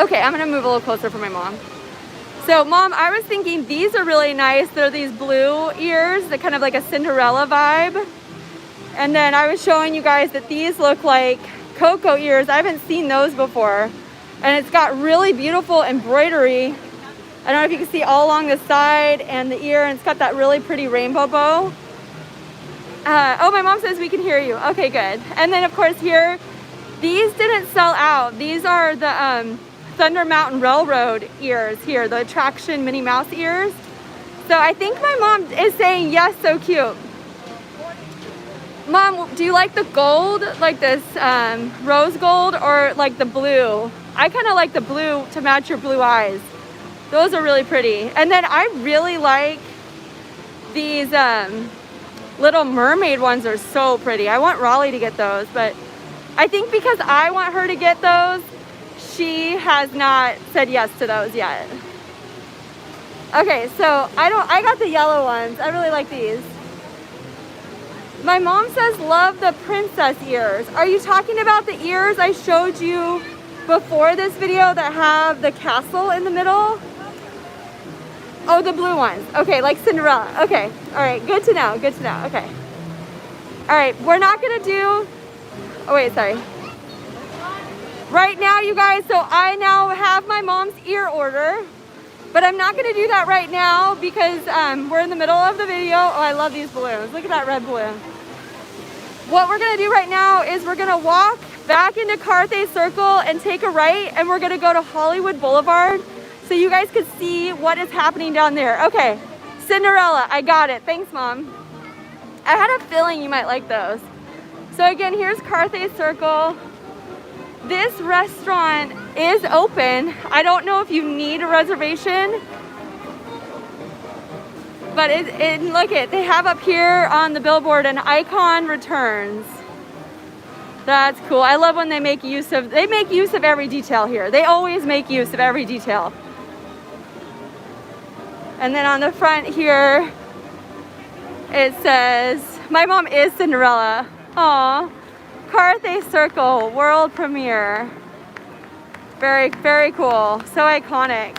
Okay, I'm gonna move a little closer for my mom. So Mom, I was thinking these are really nice. They're these blue ears, that kind of like a Cinderella vibe. And then I was showing you guys that these look like cocoa ears. I haven't seen those before. And it's got really beautiful embroidery. I don't know if you can see all along the side and the ear, and it's got that really pretty rainbow bow. Oh, my mom says we can hear you. Okay, good. And then of course here, these didn't sell out. These are the Thunder Mountain Railroad ears here, the attraction Minnie Mouse ears. So I think my mom is saying yes, so cute. Mom, do you like the gold, like this rose gold, or like the blue? I kind of like the blue to match your blue eyes. Those are really pretty. And then I really like these Little Mermaid ones are so pretty. I want Raleigh to get those, but I think because I want her to get those, she has not said yes to those yet. Okay, so I got the yellow ones. I really like these. My mom says love the princess ears. Are you talking about the ears I showed you before this video that have the castle in the middle? Oh, the blue ones. Okay, like Cinderella. Okay, all right, good to know, good to know. Okay. All right, we're not gonna do, oh wait, sorry. Right now, you guys, so I now have my mom's ear order, but I'm not gonna do that right now because we're in the middle of the video. Oh, I love these balloons. Look at that red balloon. What we're gonna do right now is we're gonna walk back into Carthay Circle and take a right, and we're gonna go to Hollywood Boulevard so you guys can see what is happening down there. Okay, Cinderella, I got it. Thanks, Mom. I had a feeling you might like those. So again, here's Carthay Circle. This restaurant is open. I don't know if you need a reservation, but look it, they have up here on the billboard an icon returns. That's cool. I love when they make use of every detail here. They always make use of every detail. And then on the front here, it says, my mom is Cinderella. Aw. Carthay Circle world premiere. Very, very cool. So iconic.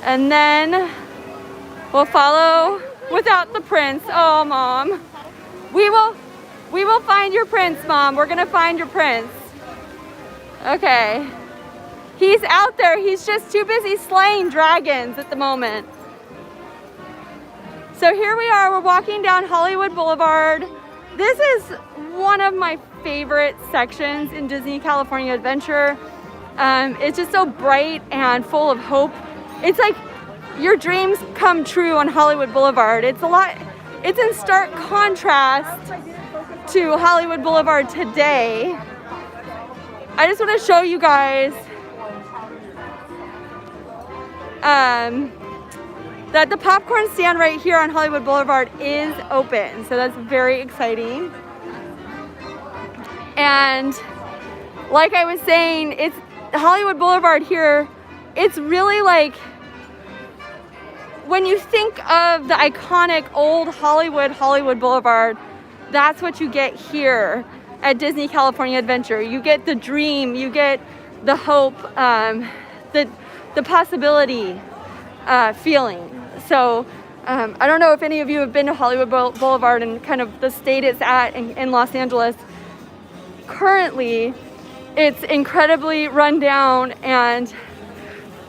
And then we'll follow without the prince. Oh, Mom. We will find your prince, Mom. We're gonna find your prince. Okay. He's out there. He's just too busy slaying dragons at the moment. So here we are, we're walking down Hollywood Boulevard. This is one of my favorite sections in Disney California Adventure. It's just so bright and full of hope. It's like your dreams come true on Hollywood Boulevard. It's in stark contrast to Hollywood Boulevard today. I just want to show you guys that the popcorn stand right here on Hollywood Boulevard is open. So that's very exciting. And like I was saying, it's Hollywood Boulevard here. It's really like, when you think of the iconic old Hollywood Boulevard, that's what you get here at Disney California Adventure. You get the dream, you get the hope, the possibility feeling. So I don't know if any of you have been to Hollywood Boulevard and kind of the state it's at in Los Angeles. Currently, it's incredibly run down, and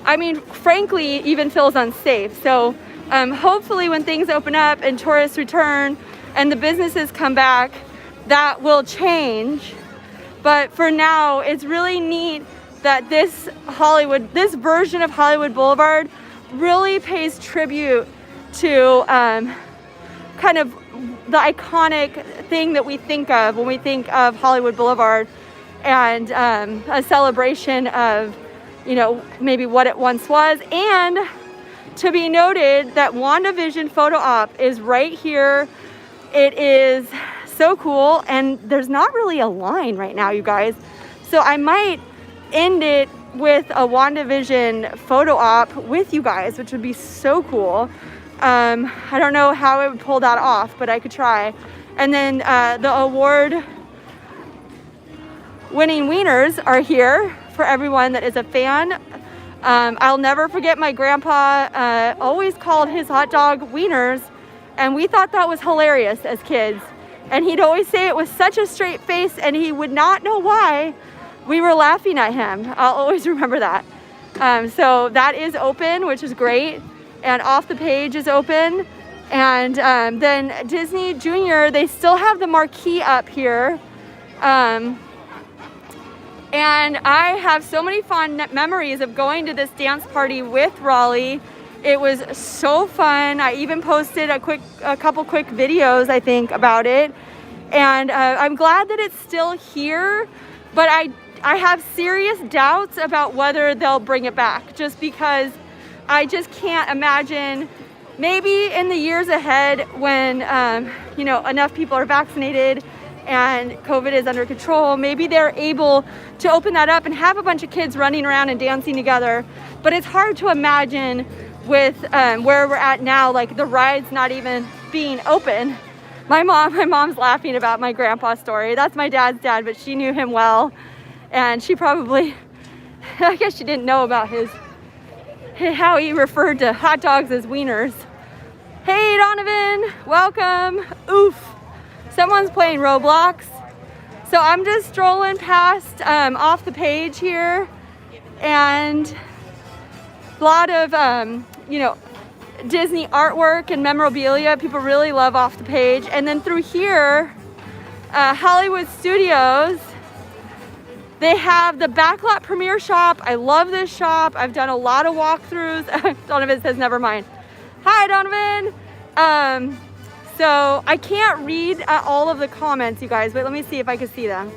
I mean, frankly, even feels unsafe. So hopefully when things open up and tourists return and the businesses come back, that will change. But for now, it's really neat that this version of Hollywood Boulevard really pays tribute to kind of the iconic thing that we think of when we think of Hollywood Boulevard, and a celebration of, you know, maybe what it once was. And to be noted that WandaVision photo op is right here. It is so cool, and there's not really a line right now, you guys. So I might end it with a WandaVision photo op with you guys, which would be so cool. I don't know how I would pull that off, but I could try. And then the award winning wieners are here for everyone that is a fan. I'll never forget my grandpa always called his hot dog wieners, and we thought that was hilarious as kids. And he'd always say it with such a straight face, and he would not know why we were laughing at him. I'll always remember that. So that is open, which is great. And Off the Page is open. And then Disney Junior, they still have the marquee up here. And I have so many fond memories of going to this dance party with Raleigh. It was so fun. I even posted a couple quick videos, I think, about it. And I'm glad that it's still here, but I have serious doubts about whether they'll bring it back, just because I just can't imagine. Maybe in the years ahead when, you know, enough people are vaccinated and COVID is under control, maybe they're able to open that up and have a bunch of kids running around and dancing together. But it's hard to imagine with where we're at now, like the ride's not even being open. My mom's laughing about my grandpa's story. That's my dad's dad, but she knew him well. And she probably, I guess she didn't know about how he referred to hot dogs as wieners. Hey Donovan, welcome. Oof, someone's playing Roblox. So I'm just strolling past Off the Page here, and a lot of you know, Disney artwork and memorabilia. People really love Off the Page. And then through here, Hollywood Studios, they have the Backlot Premiere Shop. I love this shop. I've done a lot of walkthroughs. Donovan says, never mind. Hi, Donovan. So I can't read all of the comments, you guys. Wait, let me see if I can see them.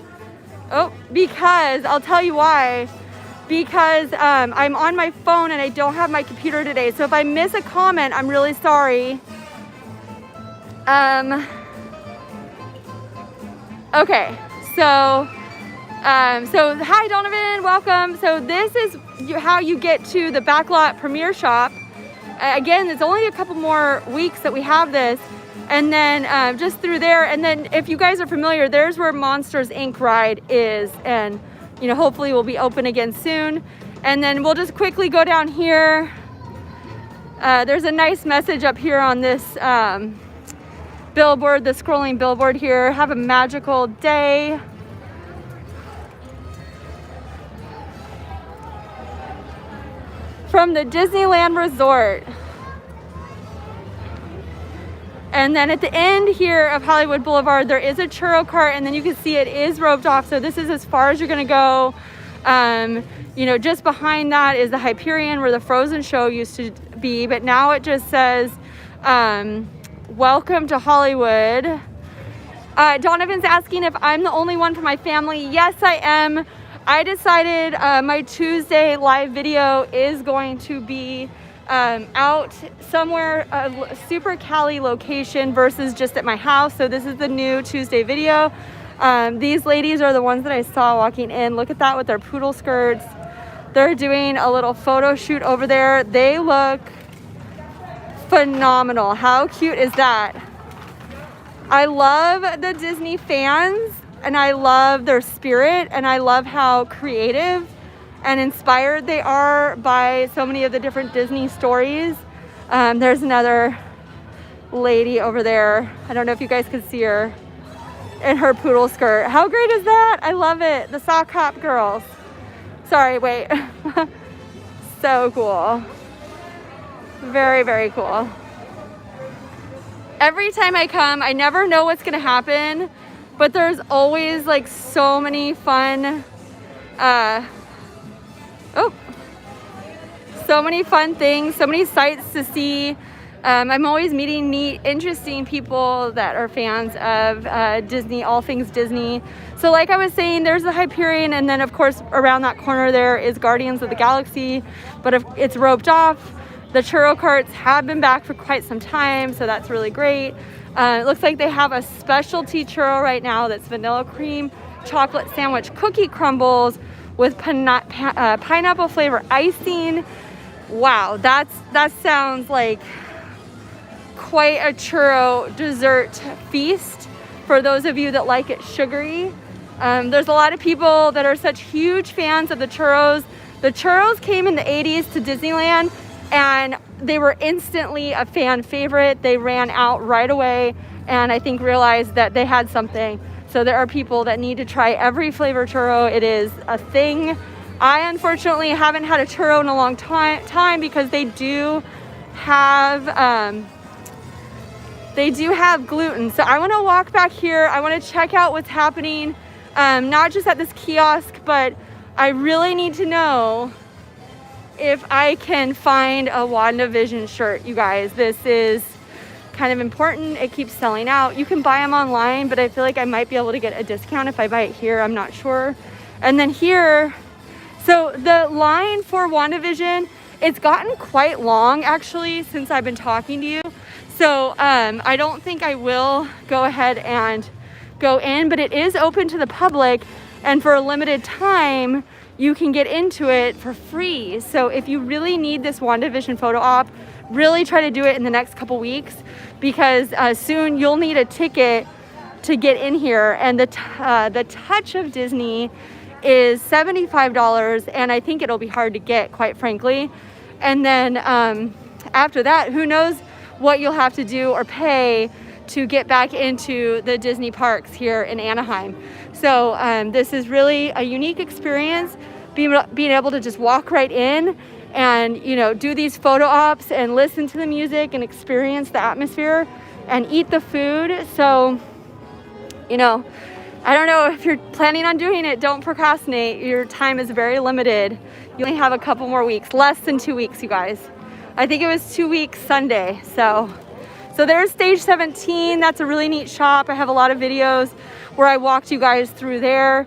Oh, because I'll tell you why. Because I'm on my phone and I don't have my computer today. So if I miss a comment, I'm really sorry. Okay, so hi Donovan, welcome. So this is how you get to the Backlot Premiere Shop. Again, it's only a couple more weeks that we have this. And then just through there, and then if you guys are familiar, there's where Monsters Inc. ride is, and you know, hopefully we'll be open again soon. And then we'll just quickly go down here. There's a nice message up here on this billboard, the scrolling billboard here. Have a magical day. From the Disneyland Resort. And then at the end here of Hollywood Boulevard, there is a churro cart, and then you can see it is roped off. So this is as far as you're gonna go. You know, just behind that is the Hyperion where the Frozen show used to be, but now it just says, welcome to Hollywood. Donovan's asking if I'm the only one for my family. Yes, I am. I decided my Tuesday live video is going to be out somewhere, a super Cali location versus just at my house. So this is the new Tuesday video. These ladies are the ones that I saw walking in. Look at that with their poodle skirts. They're doing a little photo shoot over there. They look phenomenal. How cute is that? I love the Disney fans, and I love their spirit, and I love how creative and inspired they are by so many of the different Disney stories. There's another lady over there. I don't know if you guys can see her in her poodle skirt. How great is that? I love it. The sock hop girls. Sorry, wait. So cool. Very, very cool. Every time I come, I never know what's gonna happen, but there's always like so many fun, so many fun things, so many sights to see. I'm always meeting neat, interesting people that are fans of Disney, all things Disney. So like I was saying, there's the Hyperion, and then of course around that corner there is Guardians of the Galaxy, but if it's roped off. The churro carts have been back for quite some time, so that's really great. It looks like they have a specialty churro right now that's vanilla cream chocolate sandwich cookie crumbles with pineapple flavor icing. Wow, that sounds like quite a churro dessert feast for those of you that like it sugary. There's a lot of people that are such huge fans of the churros. The churros came in the 80s to Disneyland and they were instantly a fan favorite. They ran out right away and I think realized that they had something. So there are people that need to try every flavor churro. It is a thing. I unfortunately haven't had a churro in a long time because they do have gluten. So I want to walk back here. I want to check out what's happening, not just at this kiosk, but I really need to know if I can find a WandaVision shirt, you guys. This is kind of important. It keeps selling out. You can buy them online, but I feel like I might be able to get a discount if I buy it here. I'm not sure. And then here, so the line for WandaVision, it's gotten quite long actually since I've been talking to you. So I don't think I will go ahead and go in, but it is open to the public, and for a limited time you can get into it for free. So if you really need this WandaVision photo op, really try to do it in the next couple weeks, because soon you'll need a ticket to get in here. And the touch of Disney is $75, and I think it'll be hard to get, quite frankly. And then after that, who knows what you'll have to do or pay to get back into the Disney parks here in Anaheim. So this is really a unique experience, being able to just walk right in and, you know, do these photo ops and listen to the music and experience the atmosphere and eat the food. So, you know, I don't know if you're planning on doing it, don't procrastinate. Your time is very limited. You only have a couple more weeks, less than 2 weeks, you guys. I think it was 2 weeks Sunday. So there's stage 17. That's a really neat shop. I have a lot of videos where I walked you guys through there.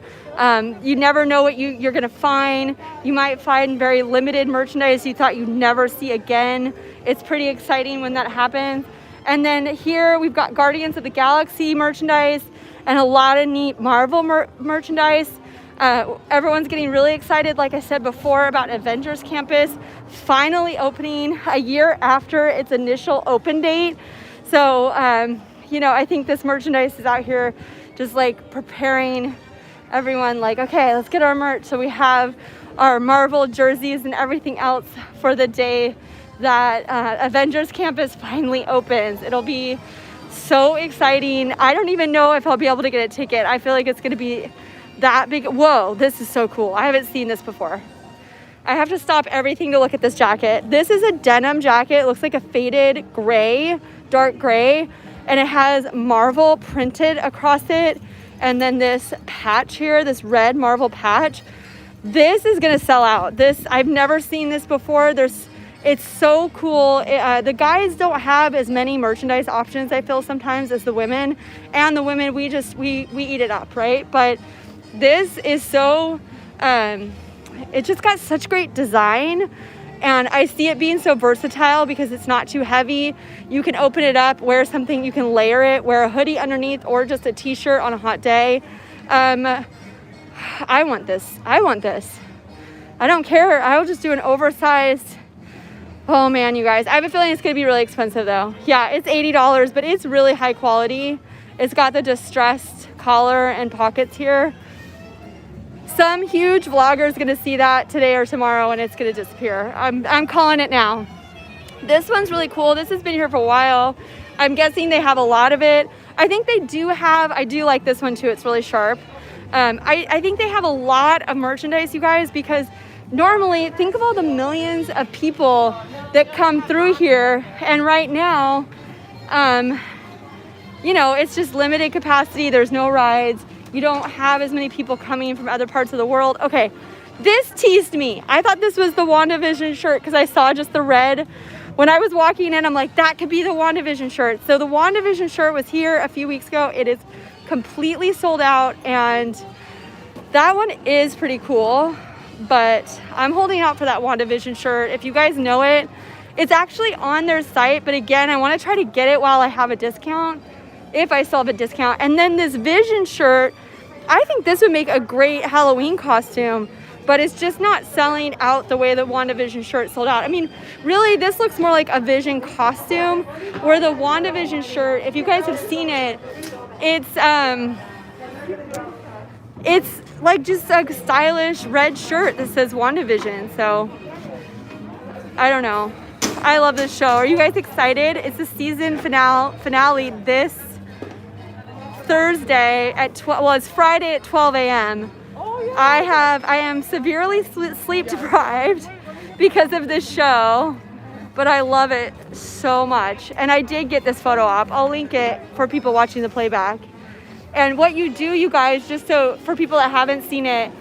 You never know what you're gonna find. You might find very limited merchandise you thought you'd never see again. It's pretty exciting when that happens. And then here we've got Guardians of the Galaxy merchandise and a lot of neat Marvel merchandise. Everyone's getting really excited, like I said before, about Avengers Campus finally opening a year after its initial open date. So, you know, I think this merchandise is out here just like preparing everyone, like, okay, let's get our merch. So we have our Marvel jerseys and everything else for the day that Avengers Campus finally opens. It'll be so exciting. I don't even know if I'll be able to get a ticket. I feel like it's gonna be that big. Whoa, this is so cool. I haven't seen this before. I have to stop everything to look at this jacket. This is a denim jacket. It looks like a faded gray, dark gray, and it has Marvel printed across it. And then this patch here, this red Marvel patch. This is gonna sell out. This, I've never seen this before. It's so cool. The guys don't have as many merchandise options, I feel sometimes, as the women. And the women, we eat it up, right? But this is so, it just got such great design. And I see it being so versatile because it's not too heavy. You can open it up, wear something, you can layer it, wear a hoodie underneath or just a t-shirt on a hot day. I want this. I don't care. I'll just do an oversized. Oh man, you guys. I have a feeling it's gonna be really expensive though. Yeah, it's $80, but it's really high quality. It's got the distressed collar and pockets here. Some huge vlogger is gonna see that today or tomorrow and it's gonna disappear. I'm calling it now. This one's really cool. This has been here for a while. I'm guessing they have a lot of it. I think they do have, I do like this one too. It's really sharp. I think they have a lot of merchandise, you guys, because normally, think of all the millions of people that come through here, and right now, you know, it's just limited capacity. There's no rides. You don't have as many people coming from other parts of the world. Okay, this teased me. I thought this was the WandaVision shirt because I saw just the red. When I was walking in, I'm like, that could be the WandaVision shirt. So the WandaVision shirt was here a few weeks ago. It is completely sold out, and that one is pretty cool. But I'm holding out for that WandaVision shirt. If you guys know it, it's actually on their site. But again, I want to try to get it while I have a discount, if I still have a discount. And then this Vision shirt, I think this would make a great Halloween costume but it's just not selling out the way the WandaVision shirt sold out. I mean, really, this looks more like a Vision costume, where the WandaVision shirt, if you guys have seen it, it's like just a stylish red shirt that says WandaVision. So I don't know. I love this show. Are you guys excited? It's the season finale this Thursday at 12. Well, it's Friday at 12 a.m. I am severely sleep deprived because of this show, but I love it so much. And I did get this photo op. I'll link it for people watching the playback. And what you do, you guys, just so for people that haven't seen it,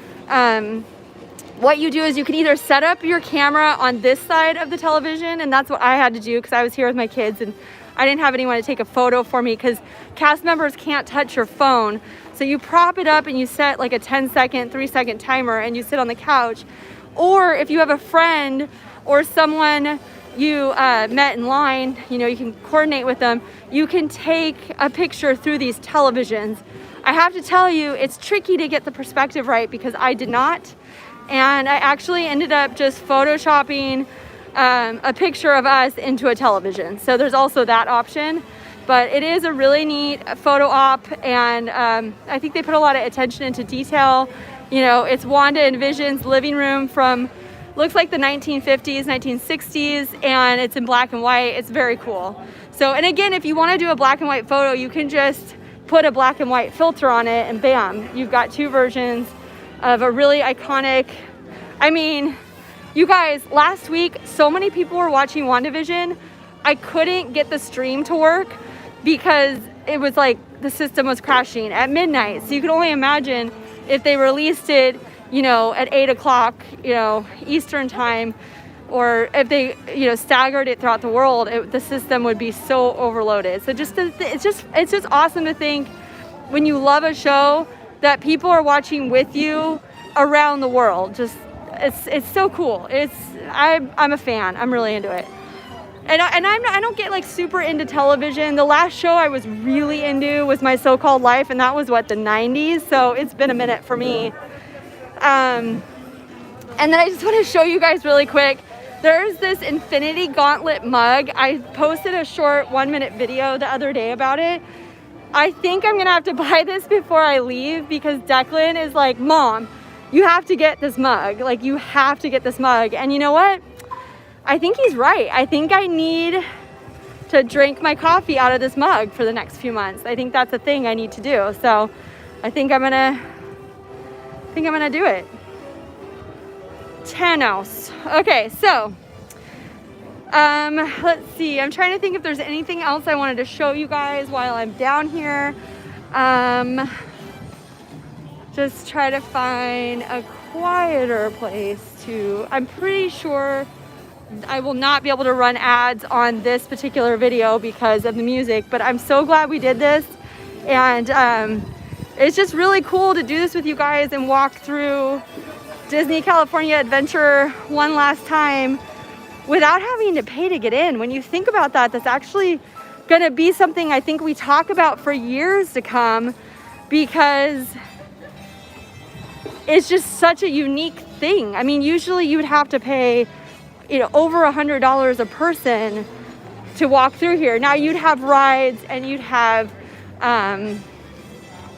what you do is you can either set up your camera on this side of the television, and that's what I had to do because I was here with my kids and I didn't have anyone to take a photo for me because cast members can't touch your phone. So you prop it up and you set like a 10-second, 3-second timer and you sit on the couch. Or if you have a friend or someone you met in line, you know, you can coordinate with them. You can take a picture through these televisions. I have to tell you, it's tricky to get the perspective right because I did not. And I actually ended up just photoshopping a picture of us into a television. So there's also that option. But it is a really neat photo op, and I think they put a lot of attention into detail. You know, it's Wanda and Vision's living room from, looks like the 1950s, 1960s, and it's in black and white. It's very cool. So, and again, if you want to do a black and white photo, you can just put a black and white filter on it, and bam, you've got two versions of a really iconic, I mean, you guys, last week, so many people were watching WandaVision. I couldn't get the stream to work because it was like the system was crashing at midnight. So you can only imagine if they released it, you know, at 8 o'clock, you know, Eastern time, or if they, you know, staggered it throughout the world, the system would be so overloaded. So just it's just awesome to think when you love a show that people are watching with you around the world. Just it's so cool. I'm a fan. I'm really into it. And I don't get like super into television. The last show I was really into was My So-Called Life, and that was what, the 90s. So it's been a minute for me. And then I just want to show you guys really quick. There's this Infinity Gauntlet mug. I posted a short 1-minute video the other day about it. I think I'm gonna have to buy this before I leave because Declan is like, Mom, you have to get this mug. Like, you have to get this mug. And you know what? I think he's right. I think I need to drink my coffee out of this mug for the next few months. I think that's a thing I need to do. So I think I'm gonna do it. Thanos. Okay, so let's see. I'm trying to think if there's anything else I wanted to show you guys while I'm down here. Just try to find a quieter place to. I'm pretty sure I will not be able to run ads on this particular video because of the music, but I'm so glad we did this. And it's just really cool to do this with you guys and walk through Disney California Adventure one last time without having to pay to get in. When you think about that, that's actually gonna be something I think we talk about for years to come because it's just such a unique thing. I mean, usually you would have to pay, you know, over $100 a person to walk through here. Now you'd have rides and you'd have,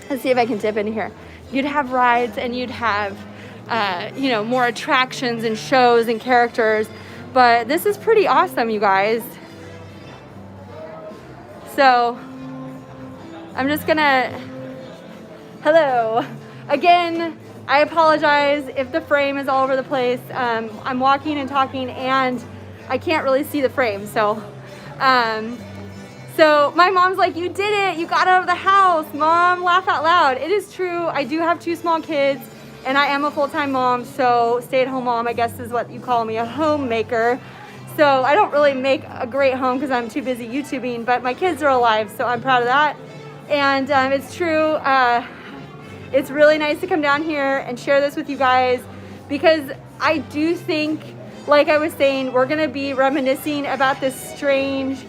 let's see if I can dip in here. You'd have rides and you'd have, you know, more attractions and shows and characters. But this is pretty awesome, you guys. So I'm just gonna, hello. Again, I apologize if the frame is all over the place. I'm walking and talking and I can't really see the frame. So my mom's like, you did it. You got out of the house. Mom, laugh out loud. It is true. I do have 2 small kids and I am a full-time mom. So stay-at-home mom, I guess is what you call me, a homemaker. So I don't really make a great home because I'm too busy YouTubing, but my kids are alive. So I'm proud of that. And it's true. It's really nice to come down here and share this with you guys because I do think, like I was saying, we're gonna be reminiscing about this strange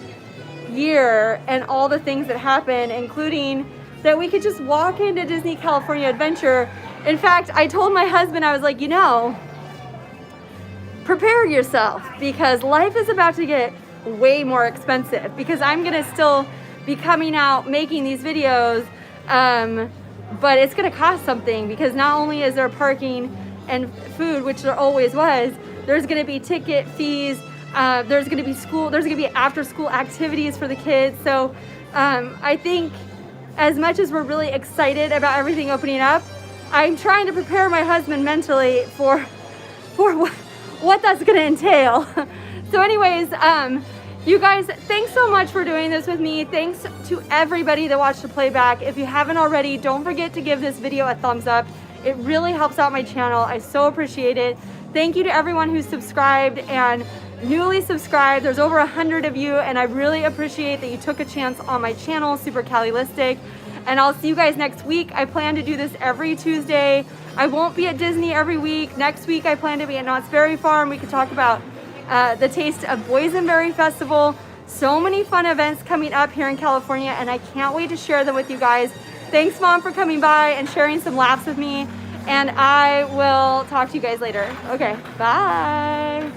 year and all the things that happened, including that we could just walk into Disney California Adventure In fact, I told my husband, I was like, you know, prepare yourself because life is about to get way more expensive because I'm gonna still be coming out making these videos, but it's gonna cost something because not only is there parking and food, which there always was, there's gonna be ticket fees, there's gonna be school, there's gonna be after school activities for the kids. So I think as much as we're really excited about everything opening up, I'm trying to prepare my husband mentally for what that's gonna entail. So anyways, you guys, thanks so much for doing this with me. Thanks to everybody that watched the playback. If you haven't already, don't forget to give this video a thumbs up. It really helps out my channel. I so appreciate it. Thank you to everyone who's subscribed and newly subscribed. There's over 100 of you, and I really appreciate that you took a chance on my channel, Super Calilistic. And I'll see you guys next week. I plan to do this every Tuesday. I won't be at Disney every week. Next week I plan to be at Knott's Berry Farm. We could talk about the Taste of Boysenberry Festival. So many fun events coming up here in California, and I can't wait to share them with you guys. Thanks, Mom, for coming by and sharing some laughs with me. And I will talk to you guys later. Okay, bye.